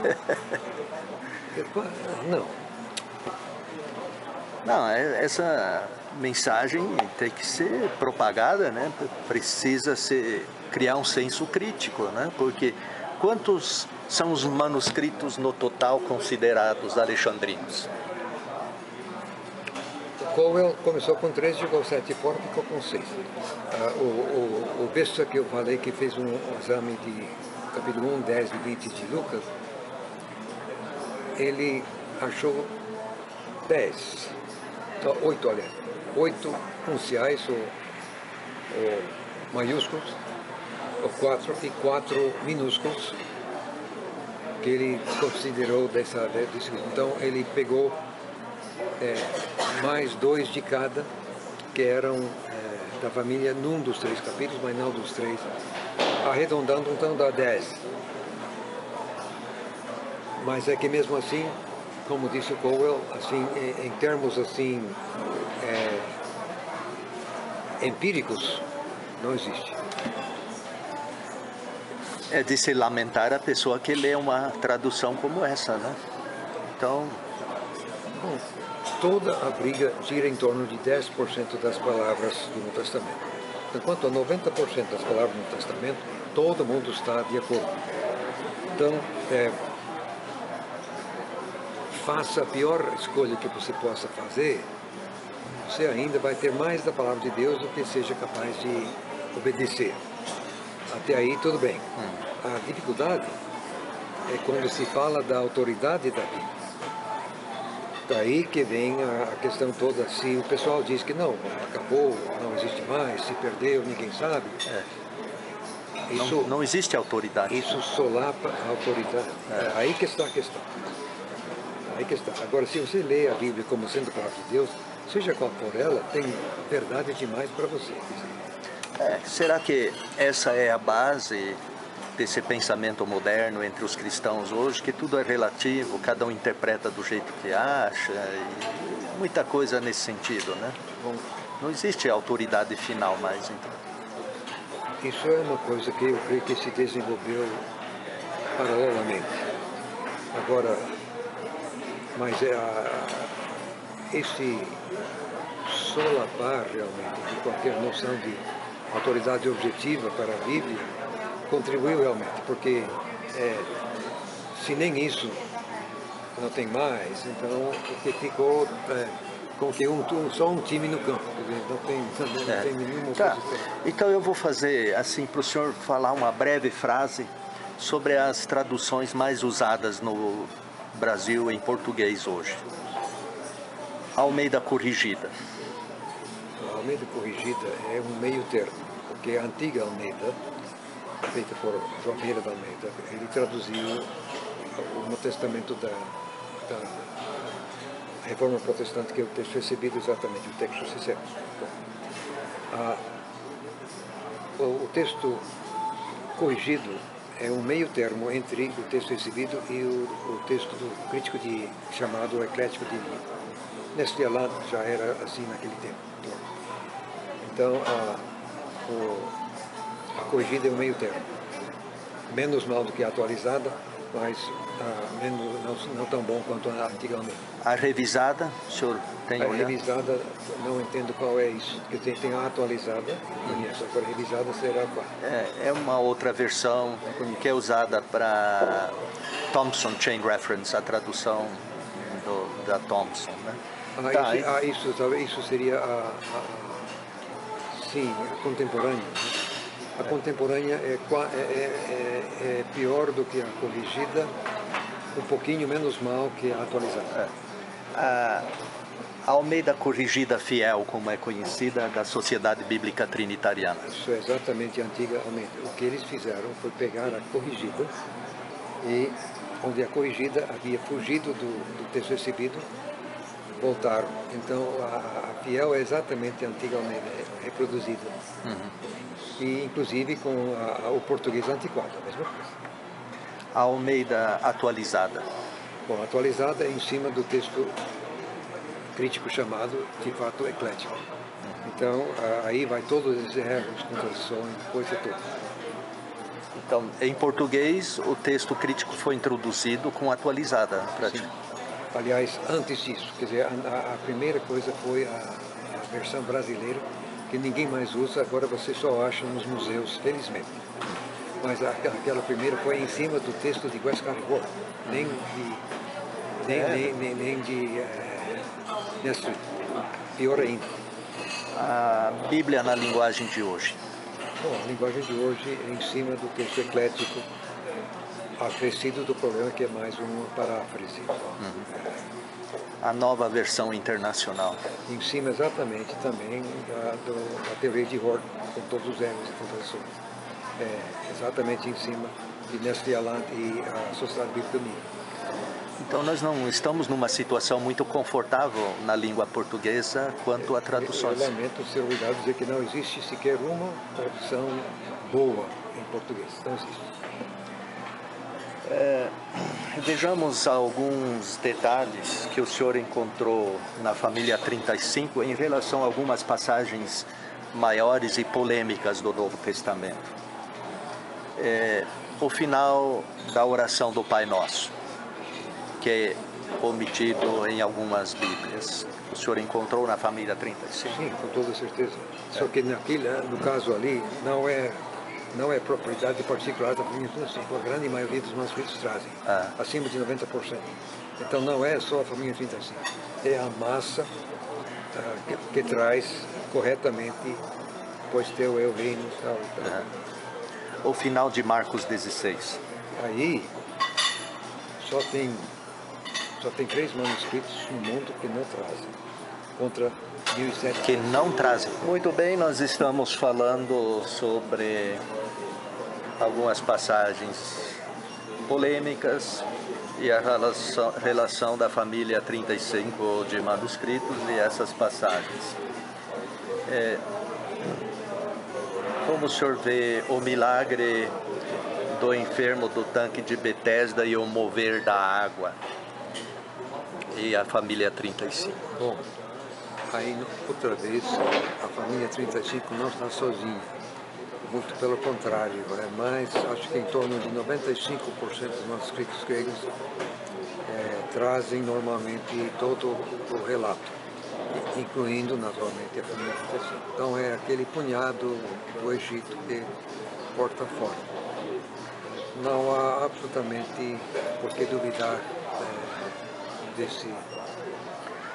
Não, essa mensagem tem que ser propagada, né? Precisa criar um senso crítico, né? Porque quantos são os manuscritos no total considerados alexandrinos? Cowell começou com 3, chegou a 7 fora, ficou com 6. O besta que eu falei, que fez um exame de capítulo 1, 10 e 20 de Lucas, ele achou 10, 8, olha, 8 unciais ou maiúsculos, ou 4 e 4 minúsculos, que ele considerou desse. Então ele pegou mais 2 de cada, que eram da família num dos 3 capítulos, mas não dos 3, arredondando, então dá 10. Mas é que mesmo assim, como disse o Cowell, assim, em termos assim, empíricos, não existe. É de se lamentar a pessoa que lê uma tradução como essa, né? Então... Bom, toda a briga gira em torno de 10% das palavras do Novo Testamento. Enquanto a 90% das palavras do Novo Testamento, todo mundo está de acordo. Então, faça a pior escolha que você possa fazer, você ainda vai ter mais da palavra de Deus do que seja capaz de obedecer. Até aí, tudo bem. A dificuldade é quando se fala da autoridade da Bíblia. Daí que vem a questão toda, se o pessoal diz que não, acabou, não existe mais, se perdeu, ninguém sabe. Isso, não existe autoridade. Isso solapa a autoridade. Aí que está a questão. Aí que está. Agora, se você lê a Bíblia como sendo a palavra de Deus, seja qual for ela, tem verdade demais para você. Será que essa é a base desse pensamento moderno entre os cristãos hoje, que tudo é relativo, cada um interpreta do jeito que acha, e muita coisa nesse sentido, né? Bom, Não existe autoridade final mais, então. isso é uma coisa que eu creio que se desenvolveu paralelamente. Agora, mas esse solapar realmente de qualquer noção de autoridade objetiva para a Bíblia contribuiu realmente, porque se nem isso não tem mais, então o que ficou com que só um time no campo, não tem nenhuma Tá. oposição. Então eu vou fazer assim para o senhor falar uma breve frase sobre as traduções mais usadas no Brasil em português hoje. Almeida Corrigida. A Almeida Corrigida é um meio termo, porque a antiga Almeida, feita por João Vieira da Almeida, ele traduziu o Novo Testamento da Reforma Protestante, que é o texto recebido exatamente, o texto sincero. O texto corrigido é um meio termo entre o texto recebido e o texto do crítico chamado eclético de Nestle Aland, já era assim naquele tempo. Então, a corrigida é um meio termo. Menos mal do que a atualizada, mas não tão bom quanto a antiga Almeida. A revisada, o senhor tem A olhado? revisada, não entendo qual é isso, porque tem a atualizada, conheço, agora a revisada será qual? É uma outra versão que é usada para Thompson Chain Reference, a tradução da Thompson, né? Isso seria sim, a contemporânea. Né? A contemporânea é pior do que a corrigida, um pouquinho menos mal que a atualizada. A Almeida Corrigida Fiel, como é conhecida, da Sociedade Bíblica Trinitariana. Isso é exatamente a antiga Almeida. O que eles fizeram foi pegar a corrigida e onde a corrigida havia fugido do texto recebido, voltaram. Então a fiel é exatamente a antiga Almeida, reproduzida. E inclusive com o português antiquado, a mesma coisa. A Almeida Atualizada. Bom, atualizada é em cima do texto crítico chamado, de fato, eclético. Então, aí vai todos os erros, contradições, coisa toda. Então, em português, o texto crítico foi introduzido com atualizada. Sim. Aliás, antes disso, quer dizer, a primeira coisa foi a versão brasileira, que ninguém mais usa, agora você só acha nos museus, felizmente. Mas aquela primeira foi em cima do texto de Westcott Hort, nem de Nestle, pior ainda. A Bíblia na linguagem de hoje. Bom, a linguagem de hoje é em cima do texto eclético, acrescido do problema que é mais uma paráfrase. A nova versão internacional. Em cima exatamente também da teoria de Hort, com todos os erros e contradições. Exatamente em cima de Nestle Aland e a Sociedade Bíblica Unida. Então nós não estamos numa situação muito confortável na língua portuguesa quanto a traduções. Eu lamento ser obrigado a dizer que não existe sequer uma tradução boa em português. Não existe. Vejamos alguns detalhes que o senhor encontrou na família 35 em relação a algumas passagens maiores e polêmicas do Novo Testamento. O final da oração do Pai Nosso, que é omitido em algumas Bíblias. O senhor encontrou na família 35? Sim, com toda certeza. Só que no caso ali, não é propriedade particular da família 35. A grande maioria dos manuscritos trazem, acima de 90%. Então não é só a família 35. É a massa que traz corretamente, pois teu é o reino e tal. O final de Marcos 16. Aí só tem 3 manuscritos no mundo que não trazem, contra 1.007. Que não trazem. Muito bem, nós estamos falando sobre algumas passagens polêmicas e a relação da família 35 de manuscritos e essas passagens. como o senhor vê o milagre do enfermo do tanque de Betesda e o mover da água? E a família 35? Bom, aí outra vez a família 35 não está sozinha. Muito pelo contrário, mas acho que em torno de 95% dos manuscritos gregos trazem normalmente todo o relato, incluindo naturalmente a família 35. Então é aquele punhado do Egito que porta fora. Não há absolutamente por que duvidar desse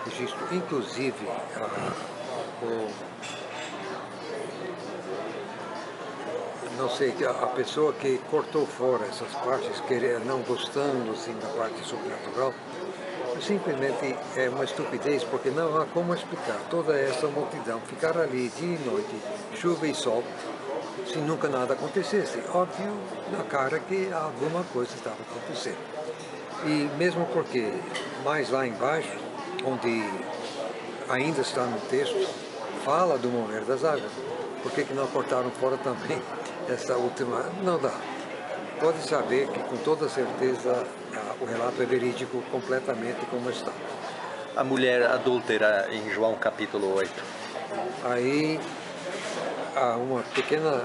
registro. Inclusive, não sei, a pessoa que cortou fora essas partes, não gostando assim, da parte sobrenatural, simplesmente é uma estupidez, porque não há como explicar toda essa multidão ficar ali dia e noite, chuva e sol, se nunca nada acontecesse. Óbvio, na cara que alguma coisa estava acontecendo. E mesmo porque, mais lá embaixo, onde ainda está no texto, fala do mover das águas. Por que não cortaram fora também essa última? Não dá. Pode saber que com toda certeza o relato é verídico completamente como está. A mulher adúltera em João capítulo 8. Aí há uma pequena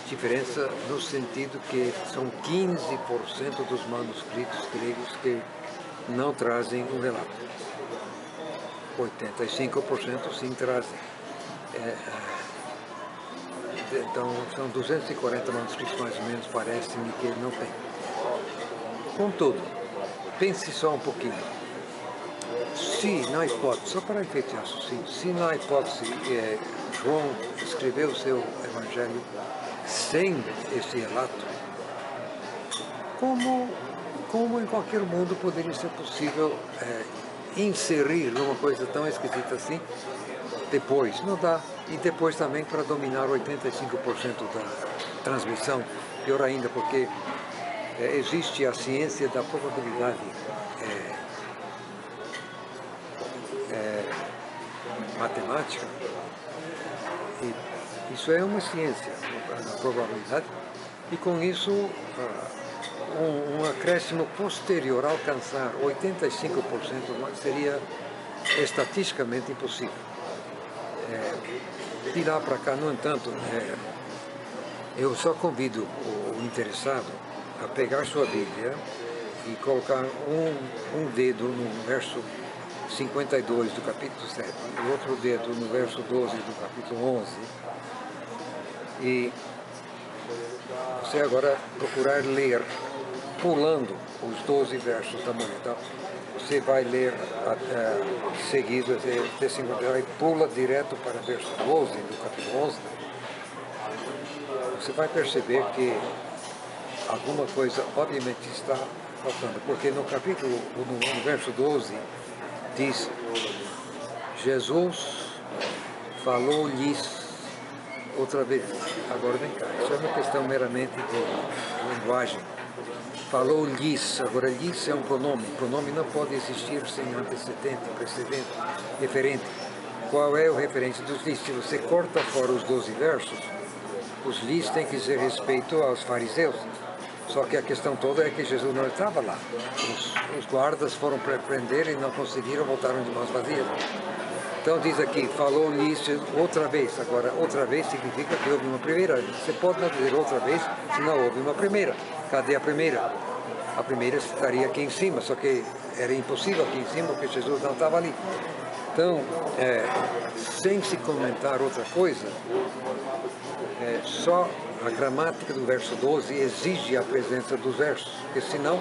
diferença no sentido que são 15% dos manuscritos gregos que não trazem um relato. 85% sim trazem. Então são 240 manuscritos mais ou menos, parece-me que não tem. Contudo, pense só um pouquinho. Se na hipótese, só para efeito de raciocínio, se na hipótese João escreveu o seu evangelho sem esse relato, como em qualquer mundo poderia ser possível inserir uma coisa tão esquisita assim depois? Não dá. E depois também para dominar 85% da transmissão, pior ainda, porque existe a ciência da probabilidade matemática, e isso é uma ciência, a probabilidade, e com isso um acréscimo posterior alcançar 85% seria estatisticamente impossível. De lá para cá, no entanto, eu só convido o interessado a pegar sua Bíblia e colocar um dedo no verso 52 do capítulo 7, e outro dedo no verso 12 do capítulo 11, e você agora procurar ler, pulando os 12 versos da manhã. Então, você vai ler seguido até 52 e pula direto para o verso 12 do capítulo 11, você vai perceber que alguma coisa obviamente está faltando, porque no capítulo, no verso 12, diz: Jesus falou-lhes outra vez. Agora vem cá, isso é uma questão meramente de linguagem. Falou-lhes, agora lhes é um pronome. O pronome não pode existir sem antecedente, precedente, referente. Qual é o referente dos lhes? Se você corta fora os 12 versos, os lhes têm que dizer respeito aos fariseus. Só que a questão toda é que Jesus não estava lá. Os guardas foram prender e não conseguiram, voltaram de mãos vazias. Então diz aqui, falou-lhes outra vez. Agora, outra vez significa que houve uma primeira. Você pode não dizer outra vez se não houve uma primeira. Cadê a primeira? A primeira estaria aqui em cima, só que era impossível aqui em cima porque Jesus não estava ali. Então, sem se comentar outra coisa, só a gramática do verso 12 exige a presença dos versos, porque senão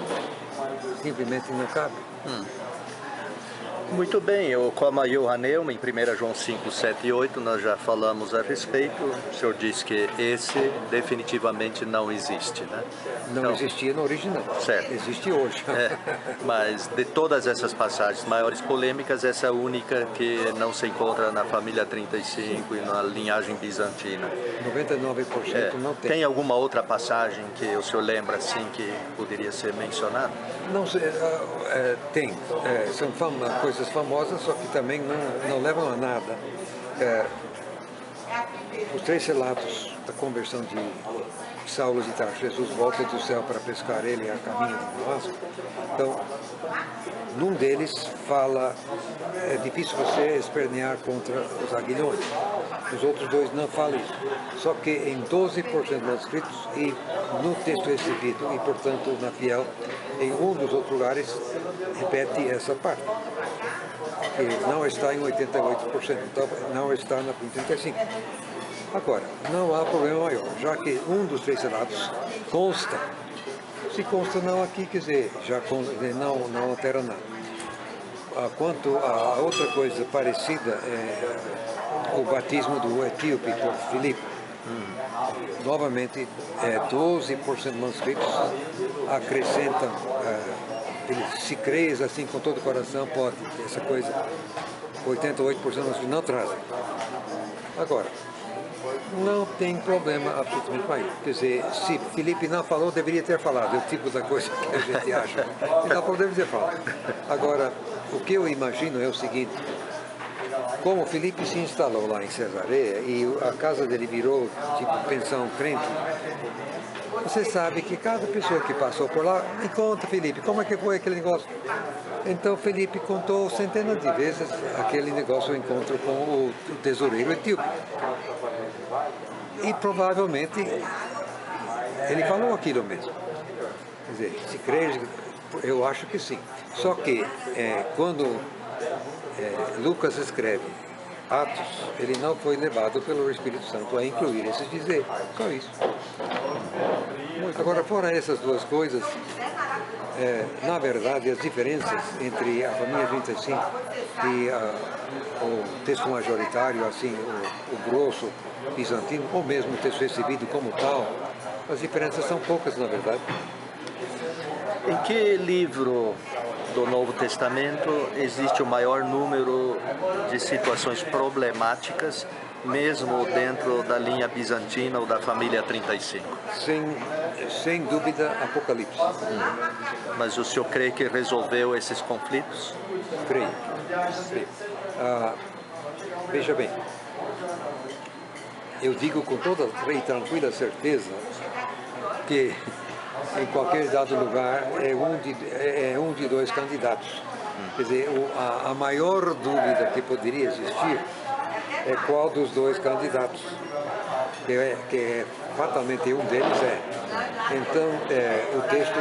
simplesmente não cabe. Muito bem, como a Johanneu, em 1 João 5, 7 e 8, nós já falamos a respeito. O senhor disse que esse definitivamente não existe, né? Não existia no original, certo. Existe hoje. Mas de todas essas passagens maiores polêmicas, essa é a única que não se encontra na família 35 e na linhagem bizantina. 99% não tem. Tem alguma outra passagem que o senhor lembra assim que poderia ser mencionada? Não sei, tem. São coisas famosas, só que também não levam a nada. os três relatos da conversão de Saulo de Tarso, Jesus volta do céu para pescar ele a caminho de Damasco. Então, num deles fala, é difícil você espernear contra os aguilhões. Os outros dois não falam isso. Só que em 12% dos manuscritos e no texto recebido, e portanto na fiel, em um dos outros lugares, repete essa parte. Que não está em 88%, então não está na 35%. Agora, não há problema maior, já que um dos três relatos consta. Se consta não aqui, quer dizer, já não altera nada. Quanto a outra coisa parecida, é o batismo do etíope por Filipe. Novamente, 12% dos manuscritos acrescentam, se crees assim com todo o coração, pode, essa coisa, 88% dos manuscritos não trazem. Agora, não tem problema absolutamente com isso. Quer dizer, se Filipe não falou, deveria ter falado. É o tipo da coisa que a gente acha. Então, deve ter falado. Agora, o que eu imagino é o seguinte. Como Filipe se instalou lá em Cesareia e a casa dele virou tipo pensão crente, você sabe que cada pessoa que passou por lá, me conta, Filipe, como é que foi aquele negócio? Então Filipe contou centenas de vezes aquele negócio, o encontro com o tesoureiro etíope. E provavelmente ele falou aquilo mesmo. Quer dizer, se crer, eu acho que sim. Só que quando Lucas escreve Atos, ele não foi levado pelo Espírito Santo a incluir esses dizeres. Só isso. Agora, fora essas duas coisas, na verdade, as diferenças entre a família 35 e o texto majoritário, assim, o grosso bizantino, ou mesmo o texto recebido como tal, as diferenças são poucas, na verdade. Em que livro do Novo Testamento existe o maior número de situações problemáticas, mesmo dentro da linha bizantina ou da família 35? Sem dúvida, Apocalipse. Mas o senhor crê que resolveu esses conflitos? Creio. Veja bem, eu digo com toda e tranquila certeza que em qualquer dado lugar é um de dois candidatos. Quer dizer, a maior dúvida que poderia existir é qual dos dois candidatos, que fatalmente um deles é. Então, o texto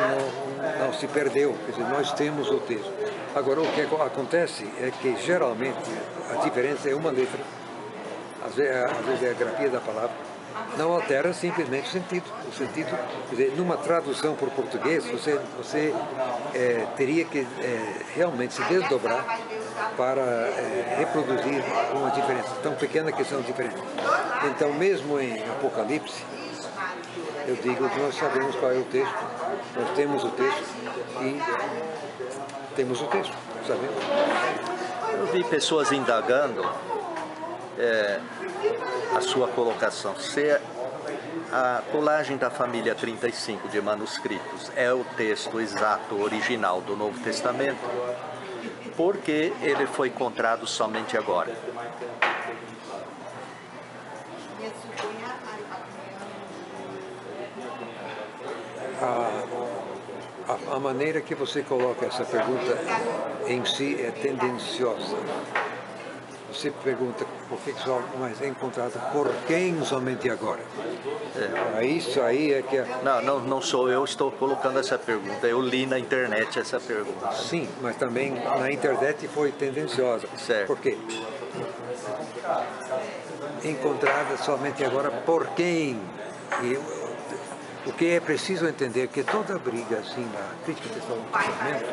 não se perdeu, quer dizer, nós temos o texto. Agora, o que acontece é que, geralmente, a diferença é uma letra, às vezes é a grafia da palavra, não altera simplesmente o sentido. O sentido, quer dizer, numa tradução para o português, você teria que realmente se desdobrar para reproduzir uma diferença tão pequena que são diferentes. Então, mesmo em Apocalipse, eu digo que nós sabemos qual é o texto, nós temos o texto e temos o texto, sabemos. Eu vi pessoas indagando a sua colocação. Se a colagem da família 35 de manuscritos é o texto exato, original do Novo Testamento, por que ele foi encontrado somente agora? A maneira que você coloca essa pergunta em si é tendenciosa. Você pergunta por que só mais é encontrado, por quem somente agora? Isso aí é que... Não sou eu, estou colocando essa pergunta. Eu li na internet essa pergunta. Sim, mas também na internet foi tendenciosa. Certo. Por quê? Encontrada somente agora, por quem? O que é preciso entender que toda briga assim na crítica textual do Testamento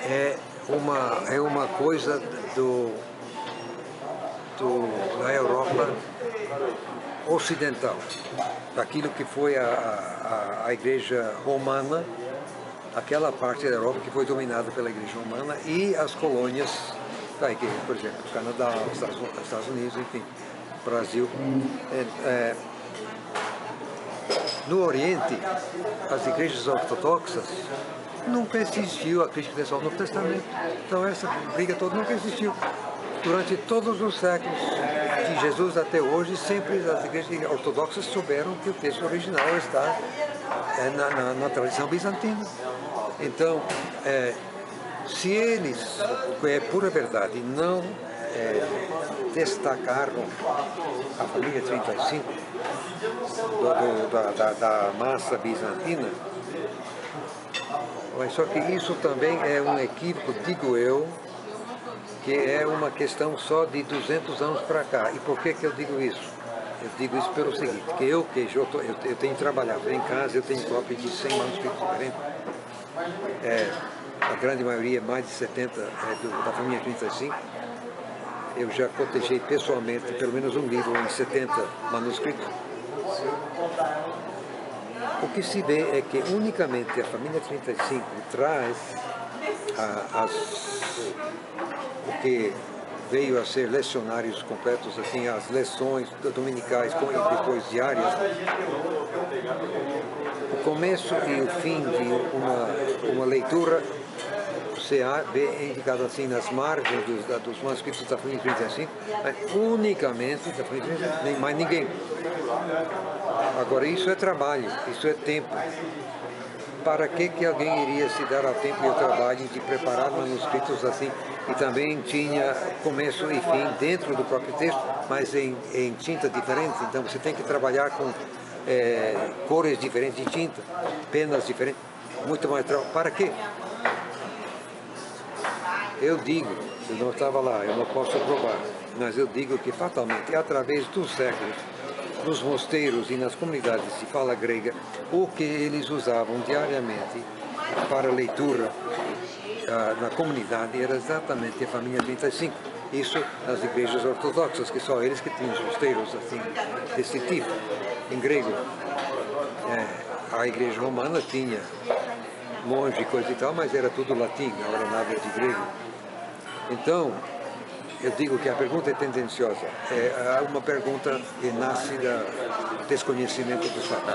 é uma coisa da Europa ocidental, daquilo que foi a Igreja Romana, aquela parte da Europa que foi dominada pela Igreja Romana e as colônias, por exemplo, o Canadá, os Estados Unidos, enfim, Brasil. No Oriente, as igrejas ortodoxas, nunca existiu a crítica textual no Novo Testamento. Então essa briga toda nunca existiu. Durante todos os séculos de Jesus até hoje, sempre as igrejas ortodoxas souberam que o texto original está na tradição bizantina. Então, se eles, é pura verdade, não destacaram a família 35 da massa bizantina, mas só que isso também é um equívoco, digo eu, que é uma questão só de 200 anos para cá. E por que eu digo isso? Eu digo isso pelo seguinte, que eu tenho trabalhado em casa, eu tenho cópia de 100 manuscritos diferentes, a grande maioria, mais de 70, da família 35. Eu já cotejei pessoalmente pelo menos um livro em 70 manuscritos. O que se vê é que unicamente a família 35 traz o que veio a ser lecionários completos, assim, as lições dominicais e depois diárias, o começo e o fim de uma leitura. Você vê indicado assim nas margens dos manuscritos da família 35, unicamente da família 35, nem mais ninguém. Agora, isso é trabalho, isso é tempo. Para que alguém iria se dar ao tempo e ao trabalho de preparar manuscritos assim? E também tinha começo e fim dentro do próprio texto, mas em tinta diferente. Então você tem que trabalhar com cores diferentes de tinta, penas diferentes, muito mais trabalho. Para quê? Eu digo, eu não estava lá, eu não posso provar, mas eu digo que fatalmente, através dos séculos, nos mosteiros e nas comunidades de fala grega, o que eles usavam diariamente para leitura na comunidade era exatamente a família 35. Isso nas igrejas ortodoxas, que só eles que tinham os mosteiros assim, desse tipo, em grego. A igreja romana tinha monge e coisa e tal, mas era tudo latim, não era nada de grego. Então, eu digo que a pergunta é tendenciosa. É uma pergunta que nasce do desconhecimento dos fatos.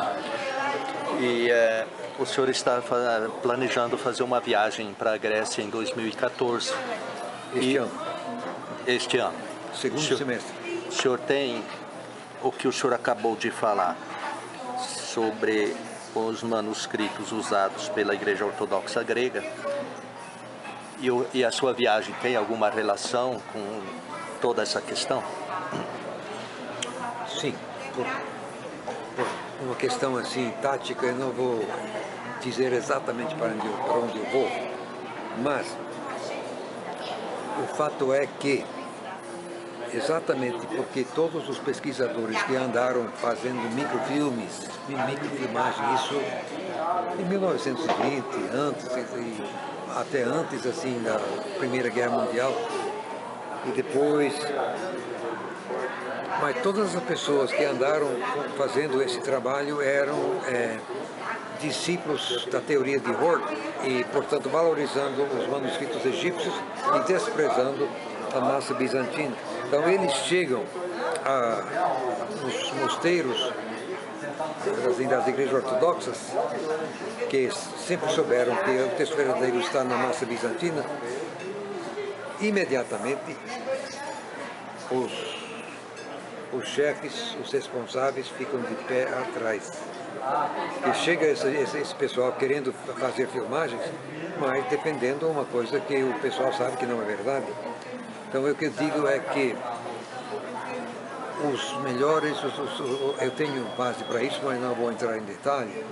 E o senhor está planejando fazer uma viagem para a Grécia em 2014? Este ano. Segundo semestre. O senhor tem o que o senhor acabou de falar sobre os manuscritos usados pela Igreja Ortodoxa Grega? E a sua viagem tem alguma relação com toda essa questão? Sim. Por uma questão assim tática, eu não vou dizer exatamente para onde eu vou, mas o fato é que exatamente porque todos os pesquisadores que andaram fazendo microfilmes, microfilmagem, isso em 1920, até antes assim da Primeira Guerra Mundial, e depois, mas todas as pessoas que andaram fazendo esse trabalho eram discípulos da teoria de Hort e, portanto, valorizando os manuscritos egípcios e desprezando a massa bizantina. Então eles chegam nos mosteiros das igrejas ortodoxas, que sempre souberam que o texto verdadeiro está na massa bizantina, imediatamente os chefes, os responsáveis ficam de pé atrás. E chega esse pessoal querendo fazer filmagens, mas defendendo uma coisa que o pessoal sabe que não é verdade. Então o que eu digo é que os melhores, eu tenho base para isso, mas não vou entrar em detalhe,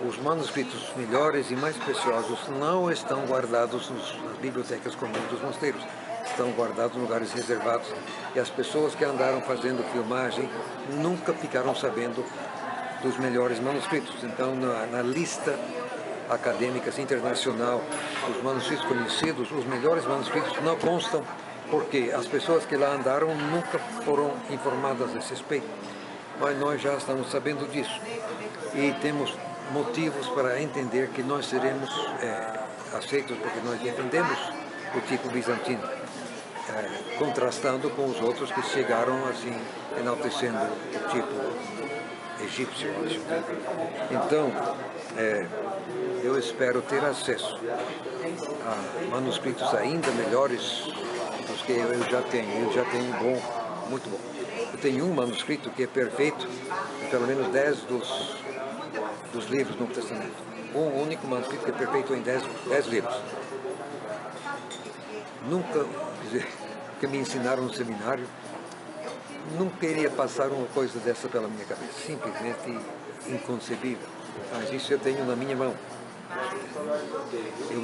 os manuscritos melhores e mais preciosos não estão guardados nas bibliotecas comuns dos mosteiros, estão guardados em lugares reservados, e as pessoas que andaram fazendo filmagem nunca ficaram sabendo dos melhores manuscritos. Então, na lista acadêmica internacional, os manuscritos conhecidos, os melhores manuscritos não constam, porque as pessoas que lá andaram nunca foram informadas a esse respeito. Mas nós já estamos sabendo disso e temos motivos para entender que nós seremos aceitos, porque nós defendemos o tipo bizantino, contrastando com os outros que chegaram assim, enaltecendo o tipo egípcio, acho. Então, eu espero ter acesso a manuscritos ainda melhores do Deus que eu já tenho bom, muito bom. Eu tenho um manuscrito que é perfeito, pelo menos 10 dos livros do Novo Testamento. Um único manuscrito que é perfeito em 10 livros. Nunca, quer dizer, que me ensinaram no seminário, nunca iria passar uma coisa dessa pela minha cabeça. Simplesmente inconcebível. Mas isso eu tenho na minha mão. Eu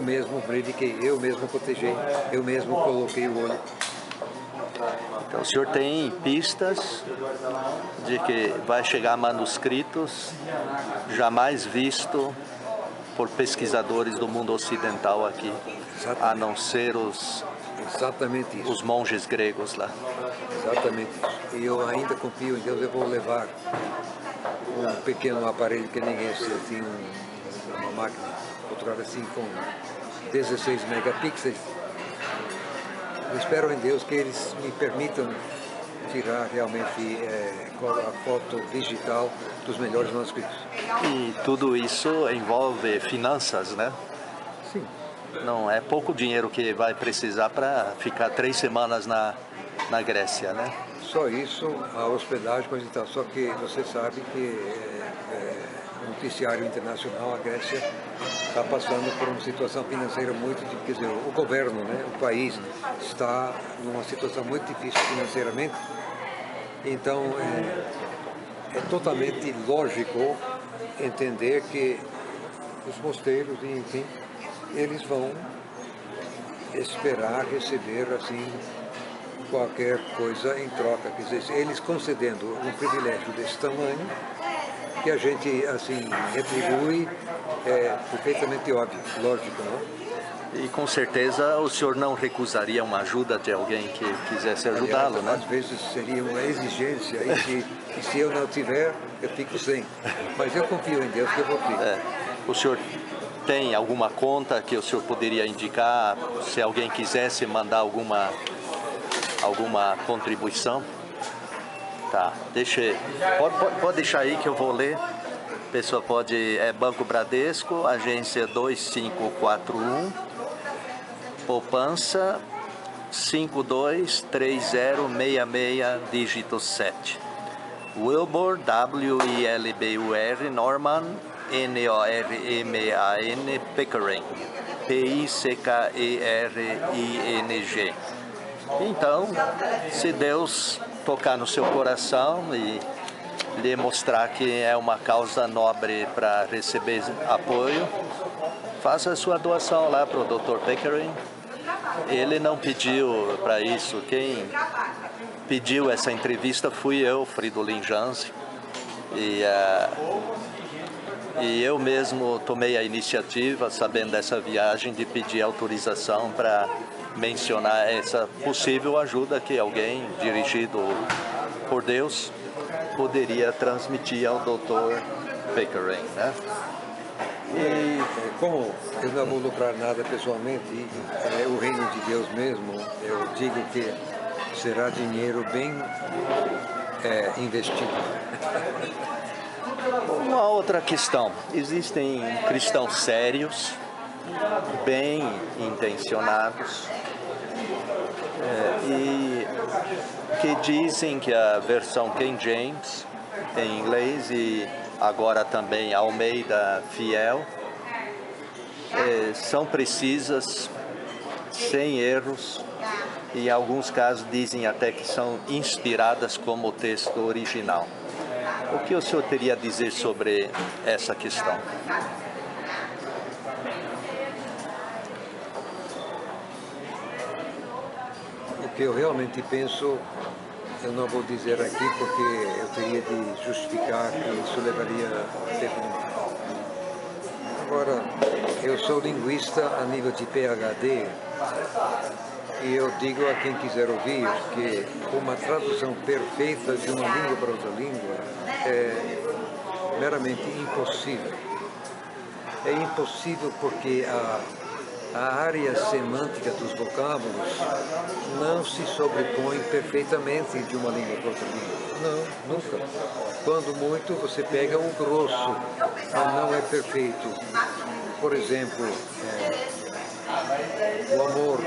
mesmo prediquei, eu mesmo protegei, eu mesmo coloquei o olho. Então o senhor tem pistas de que vai chegar manuscritos jamais visto por pesquisadores do mundo ocidental aqui, Exatamente. a não ser Exatamente isso. os monges gregos lá. Exatamente isso. E eu ainda confio em Deus, eu vou levar um pequeno aparelho que ninguém assim, uma máquina fotográfica assim com 16 megapixels. Eu espero em Deus que eles me permitam tirar realmente a foto digital dos melhores manuscritos. E tudo isso envolve finanças, né? Sim. Não é pouco dinheiro que vai precisar para ficar 3 semanas na Grécia, né? Só isso, a hospedagem, coisa e tal. Só que você sabe que no noticiário internacional, a Grécia está passando por uma situação financeira muito difícil. Quer dizer, o governo, né, o país, está numa situação muito difícil financeiramente. Então, é totalmente lógico entender que os mosteiros, enfim, eles vão esperar receber, assim, qualquer coisa em troca. Quer dizer, eles concedendo um privilégio desse tamanho, que a gente, assim, retribui, é perfeitamente óbvio, lógico, não? E com certeza o senhor não recusaria uma ajuda de alguém que quisesse ajudá-lo, Aliás, né? às vezes seria uma exigência, e se eu não tiver, eu fico sem. Mas eu confio em Deus que eu vou ter. O senhor tem alguma conta que o senhor poderia indicar se alguém quisesse mandar alguma contribuição? Tá, pode deixar aí que eu vou ler. A pessoa pode, Banco Bradesco, agência 2541, poupança 523066, dígito 7. Wilbur, W-I-L-B-U-R, Norman, N-O-R-M-A-N, Pickering, P-I-C-K-E-R-I-N-G. Então, se Deus tocar no seu coração e lhe mostrar que é uma causa nobre para receber apoio, faça a sua doação lá para o Dr. Pickering. Ele não pediu para isso. Quem pediu essa entrevista fui eu, Fridolin Janzi. E eu mesmo tomei a iniciativa, sabendo dessa viagem, de pedir autorização para mencionar essa possível ajuda que alguém dirigido por Deus poderia transmitir ao Dr. Pickering, né? E como eu não vou lucrar nada pessoalmente, o reino de Deus mesmo, eu digo que será dinheiro bem investido. Uma outra questão, existem cristãos sérios, bem intencionados, e que dizem que a versão King James em inglês e agora também Almeida Fiel são precisas, sem erros, e em alguns casos dizem até que são inspiradas como o texto original. O que o senhor teria a dizer sobre essa questão? O que eu realmente penso, eu não vou dizer aqui porque eu teria de justificar que isso levaria tempo demais. Agora, eu sou linguista a nível de PhD e eu digo a quem quiser ouvir que uma tradução perfeita de uma língua para outra língua é meramente impossível. É impossível porque a área semântica dos vocábulos não se sobrepõe perfeitamente de uma língua para outra língua. Não, nunca. Quando muito, você pega o grosso, mas não é perfeito. Por exemplo, o amor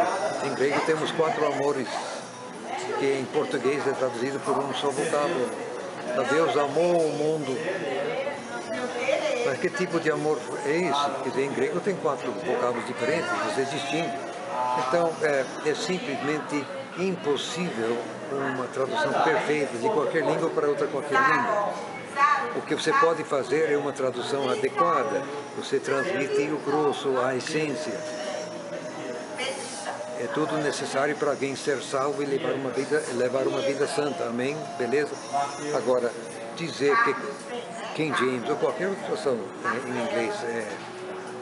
Em grego temos 4 amores, que em português é traduzido por um só vocábulo. Deus amou o mundo. Mas que tipo de amor é esse? Quer dizer, em grego tem 4 vocábulos diferentes, você distingue. Então, é simplesmente impossível uma tradução perfeita de qualquer língua para outra qualquer língua. O que você pode fazer é uma tradução adequada. Você transmite o grosso, a essência. É tudo necessário para alguém ser salvo e levar uma vida santa. Amém? Beleza? Agora, dizer que King James ou qualquer outra tradução em inglês é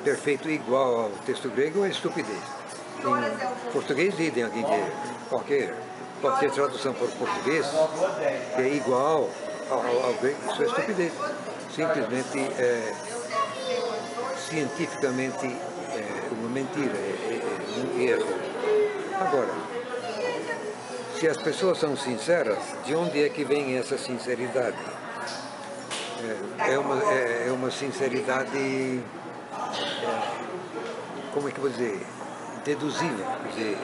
perfeito igual ao texto grego é estupidez. Em português, idem alguém que qualquer tradução para o português que é igual ao grego, isso é estupidez. Simplesmente, cientificamente, é uma mentira, é um erro. Agora, se as pessoas são sinceras, de onde é que vem essa sinceridade? É uma sinceridade, como é que eu vou dizer, deduzível. Quer dizer,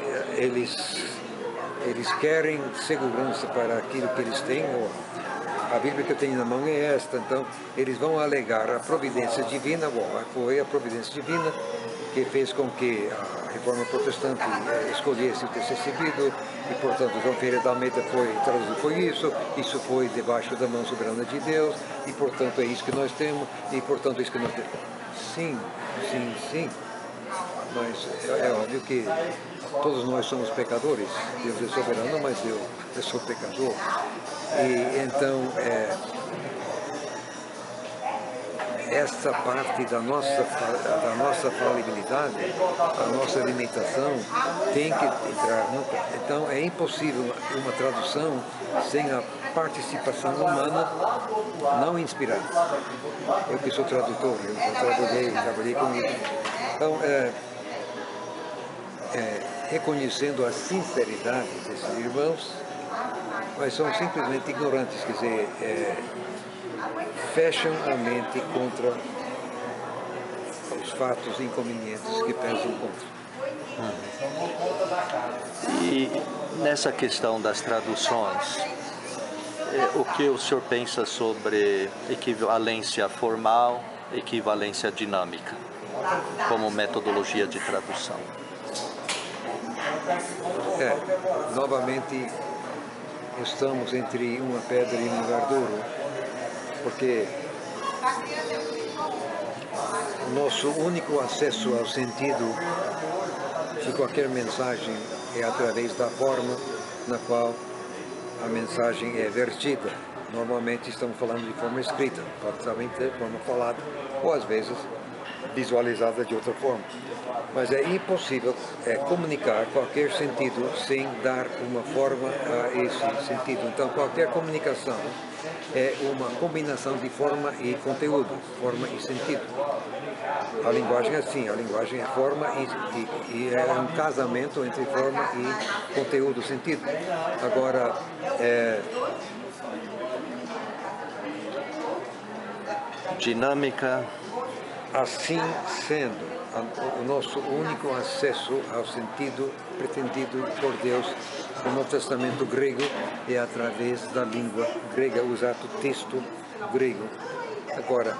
eles querem segurança para aquilo que eles têm. A Bíblia que eu tenho na mão é esta, então eles vão alegar a providência divina. Bom, foi a providência divina que fez com que a Reforma Protestante escolhesse o ter recebido, e portanto João Ferreira da Almeida foi isso foi debaixo da mão soberana de Deus, e portanto é isso que nós temos, e portanto é isso que nós temos. Sim, sim, sim, mas é óbvio que todos nós somos pecadores. Deus é soberano, mas eu sou pecador. E então, essa parte da nossa falibilidade, a nossa limitação, tem que entrar. Então, é impossível uma tradução sem a participação humana não inspirada. Eu que sou tradutor, eu trabalhei com isso. Então, reconhecendo a sinceridade desses irmãos, mas são simplesmente ignorantes, quer dizer, fecham a mente contra os fatos inconvenientes que pesam contra. E nessa questão das traduções, o que o senhor pensa sobre equivalência formal, equivalência dinâmica, como metodologia de tradução? Novamente estamos entre uma pedra e um lugar duro, porque nosso único acesso ao sentido de qualquer mensagem é através da forma na qual a mensagem é vertida. Normalmente estamos falando de forma escrita, pode também ter forma falada, ou às vezes visualizada de outra forma. Mas é impossível comunicar qualquer sentido sem dar uma forma a esse sentido. Então, qualquer comunicação é uma combinação de forma e conteúdo, forma e sentido. A linguagem é assim, a linguagem é forma e é um casamento entre forma e conteúdo, sentido. Agora, dinâmica. Assim sendo, o nosso único acesso ao sentido pretendido por Deus no Novo Testamento grego é através da língua grega, usar o texto grego. Agora,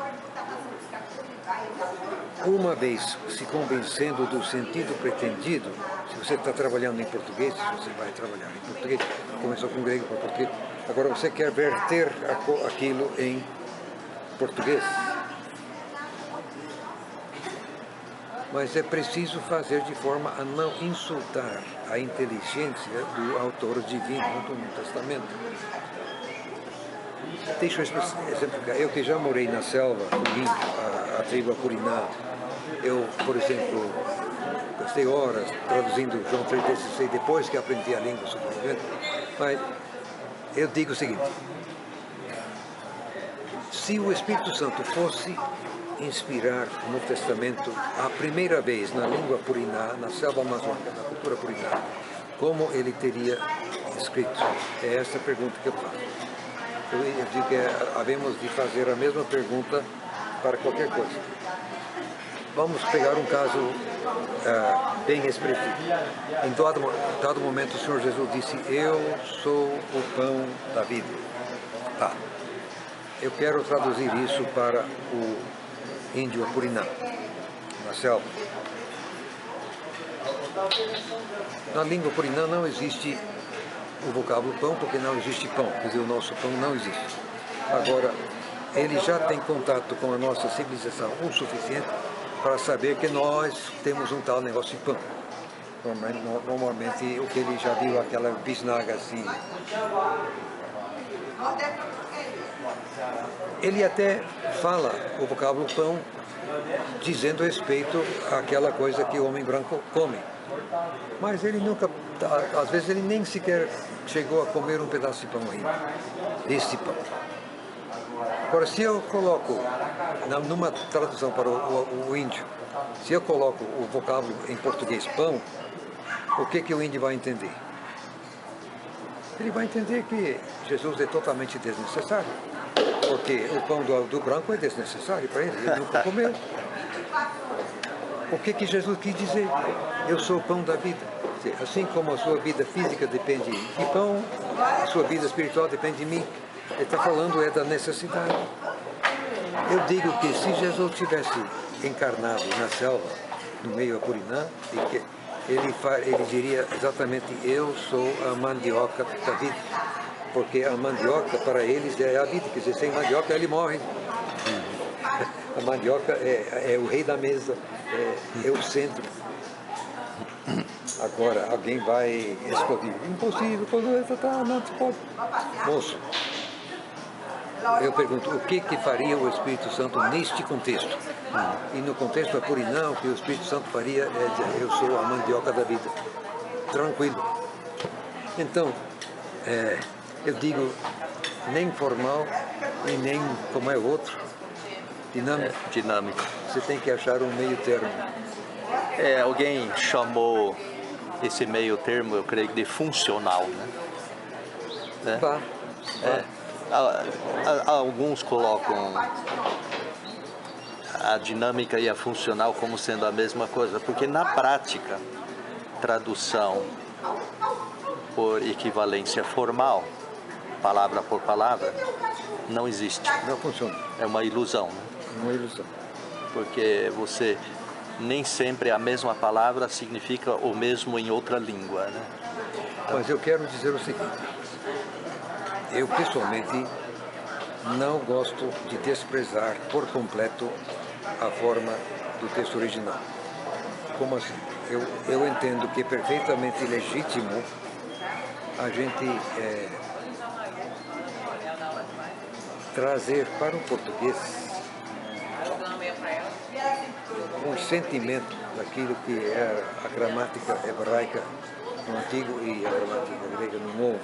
uma vez se convencendo do sentido pretendido, se você está trabalhando em português, você vai trabalhar em português, começou com grego para português, agora você quer verter aquilo em português. Mas é preciso fazer de forma a não insultar a inteligência do autor divino do Novo Testamento. Deixa eu exemplificar. Eu que já morei na selva, a tribo Apuriná, eu, por exemplo, gastei horas traduzindo João 3,16 depois que aprendi a língua sobrevivente. Mas eu digo o seguinte: se o Espírito Santo fosse inspirar o Novo Testamento a primeira vez na língua Apuriná, na selva amazônica, na cultura Apuriná, como ele teria escrito? É essa a pergunta que eu faço. Eu digo que havemos de fazer a mesma pergunta para qualquer coisa. Vamos pegar um caso bem expressivo. Em dado momento o Senhor Jesus disse, eu sou o pão da vida. Tá. Eu quero traduzir isso para o índio Apurinã, na selva. Na língua Apurinã não existe o vocábulo pão, porque não existe pão, quer dizer, o nosso pão não existe. Agora, ele já tem contato com a nossa civilização o suficiente para saber que nós temos um tal negócio de pão. Normalmente o que ele já viu, aquela bisnaga assim. Ele até fala o vocábulo pão dizendo respeito àquela coisa que o homem branco come. Mas ele nunca, às vezes ele nem sequer chegou a comer um pedaço de pão ainda, desse pão. Agora, se eu coloco, numa tradução para o índio, se eu coloco o vocábulo em português pão, o que o índio vai entender? Ele vai entender que Jesus é totalmente desnecessário, porque o pão do branco é desnecessário para ele nunca comeu. O que Jesus quis dizer? Eu sou o pão da vida. Assim como a sua vida física depende de pão, a sua vida espiritual depende de mim. Ele está falando da necessidade. Eu digo que se Jesus tivesse encarnado na selva, no meio Apurinã, ele diria exatamente, eu sou a mandioca da vida. Porque a mandioca para eles é a vida, quer dizer, sem mandioca ele morre. A mandioca é o rei da mesa, é o centro. Agora, alguém vai explodir. Impossível, não se pode. Moço, eu pergunto, o que faria o Espírito Santo neste contexto? E no contexto Apurinã, o que o Espírito Santo faria é dizer, eu sou a mandioca da vida. Tranquilo. Então, eu digo, nem formal e nem como é o outro, dinâmico. Dinâmico. Você tem que achar um meio termo. Alguém chamou esse meio termo, eu creio, de funcional, né? Alguns colocam a dinâmica e a funcional como sendo a mesma coisa, porque na prática, tradução por equivalência formal, palavra por palavra, não existe. Não funciona. É uma ilusão, né? Uma ilusão. Porque você nem sempre a mesma palavra significa o mesmo em outra língua, né? Mas eu quero dizer o seguinte, eu pessoalmente não gosto de desprezar por completo a forma do texto original. Como assim? Eu entendo que é perfeitamente legítimo a gente trazer para o português um sentimento daquilo que é a gramática hebraica no Antigo e a gramática grega no Novo.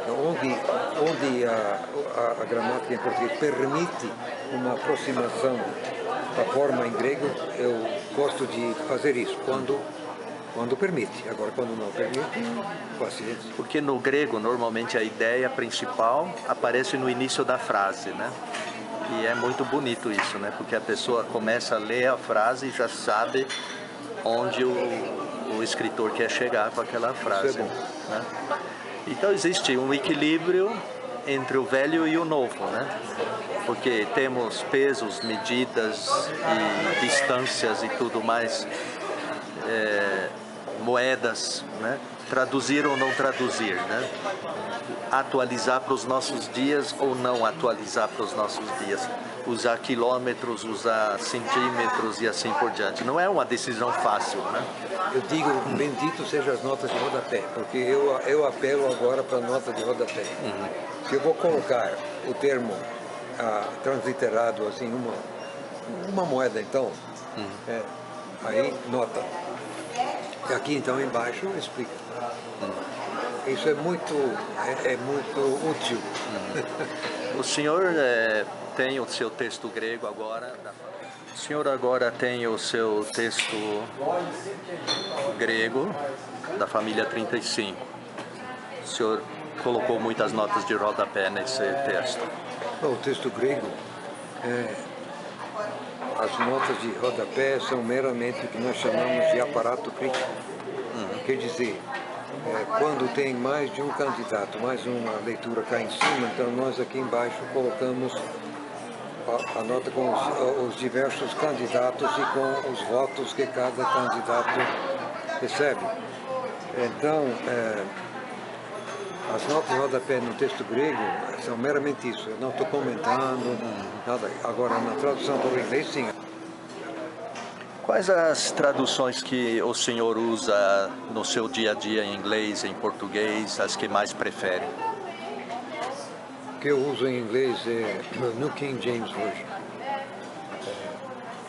Então, onde a gramática em português permite uma aproximação da forma em grego, eu gosto de fazer isso, quando permite. Agora, quando não permite, paciência. Porque no grego, normalmente, a ideia principal aparece no início da frase, né? E é muito bonito isso, né? Porque a pessoa começa a ler a frase e já sabe onde o escritor quer chegar com aquela frase. Isso é bom. Né? Então existe um equilíbrio entre o velho e o novo, né? Porque temos pesos, medidas e distâncias e tudo mais, moedas, né? Traduzir ou não traduzir, né? Atualizar para os nossos dias ou não atualizar para os nossos dias. Usar quilômetros, usar centímetros e assim por diante. Não é uma decisão fácil, né? Eu digo, bendito sejam as notas de rodapé, porque eu apelo agora para a nota de rodapé. Se eu vou colocar o termo transliterado, assim, uma moeda, então, aí nota. E aqui, então, embaixo, explica. Isso é muito útil. O senhor tem o seu texto grego agora. O senhor agora tem o seu texto grego da família 35. O senhor colocou muitas notas de rodapé nesse texto. O texto grego, as notas de rodapé são meramente o que nós chamamos de aparato crítico. Quer dizer, quando tem mais de um candidato, mais uma leitura cá em cima, então nós aqui embaixo colocamos a nota com os diversos candidatos e com os votos que cada candidato recebe. Então, as notas de rodapé no texto grego são meramente isso. Eu não estou comentando nada. Agora, na tradução para o inglês, sim. Quais as traduções que o senhor usa no seu dia a dia em inglês, em português, as que mais prefere? O que eu uso em inglês é no King James Version.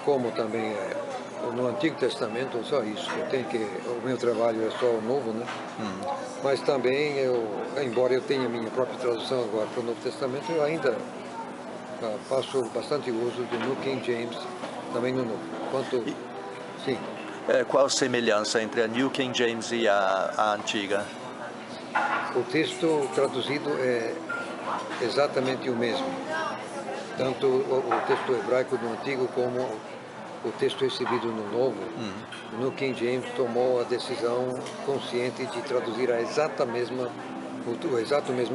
Como também no Antigo Testamento, só isso. O meu trabalho é só o Novo, né? Mas também, embora eu tenha minha própria tradução agora para o Novo Testamento, eu ainda faço bastante uso do New King James, também no Novo. Sim. Qual a semelhança entre a New King James e a antiga? O texto traduzido é exatamente o mesmo. Tanto o texto hebraico do Antigo como o texto recebido no Novo. No King James tomou a decisão consciente de traduzir o exato mesmo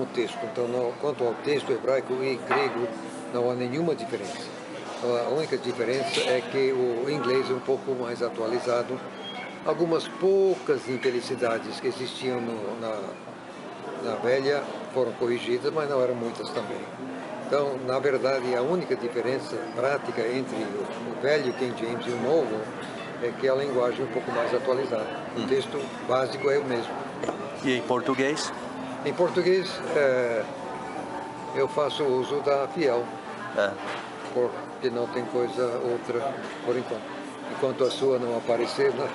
texto. Então, quanto ao texto hebraico e grego, não há nenhuma diferença. A única diferença é que o inglês é um pouco mais atualizado. Algumas poucas infelicidades que existiam na velha foram corrigidas, mas não eram muitas também. Então, na verdade, a única diferença prática entre o velho King James e o novo é que a linguagem é um pouco mais atualizada. O texto básico é o mesmo. E em português? Em português, eu faço uso da Fiel, porque não tem coisa outra por enquanto. Enquanto a sua não aparecer, né?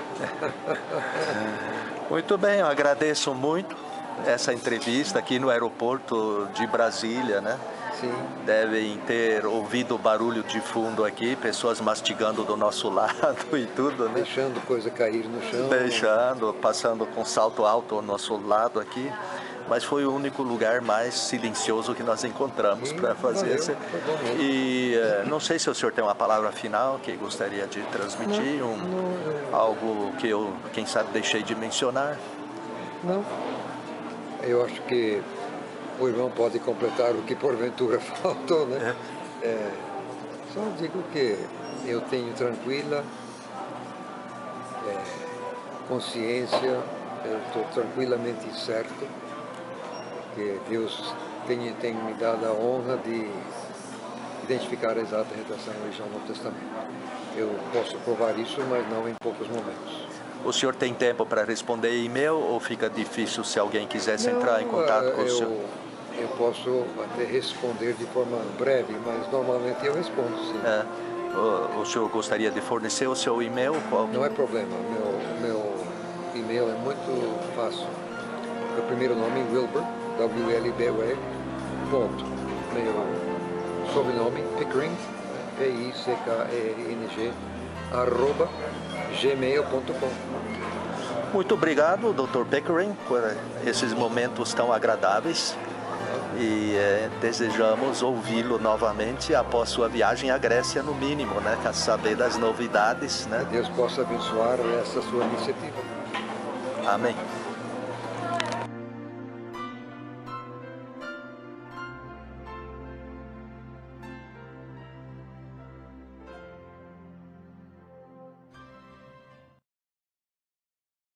Muito bem, eu agradeço muito essa entrevista aqui no aeroporto de Brasília, né? Sim. Devem ter ouvido o barulho de fundo aqui, pessoas mastigando do nosso lado e tudo, né? Deixando coisa cair no chão. Deixando, passando com salto alto ao nosso lado aqui. Mas foi o único lugar mais silencioso que nós encontramos para fazer esse. E não sei se o senhor tem uma palavra final que gostaria de transmitir, algo que eu, quem sabe, deixei de mencionar. Não. Eu acho que o irmão pode completar o que porventura faltou, né? Só digo que eu tenho tranquila consciência, eu estou tranquilamente certo que Deus tem me dado a honra de identificar a exata redação original do Testamento. Eu posso provar isso, mas não em poucos momentos. O senhor tem tempo para responder e-mail ou fica difícil se alguém quisesse entrar em contato com o senhor? Eu posso até responder de forma breve, mas normalmente eu respondo, sim. O senhor gostaria de fornecer o seu e-mail? Não é problema, meu e-mail é muito fácil. Meu primeiro nome, Wilber, W-L-B-E, ponto. Meu sobrenome, Pickering, P-I-C-K-E-R-N-G, @gmail.com. Muito obrigado, Dr. Pickering, por esses momentos tão agradáveis. E desejamos ouvi-lo novamente após sua viagem à Grécia, no mínimo, né? Para saber das novidades, né? Que Deus possa abençoar essa sua iniciativa. Amém.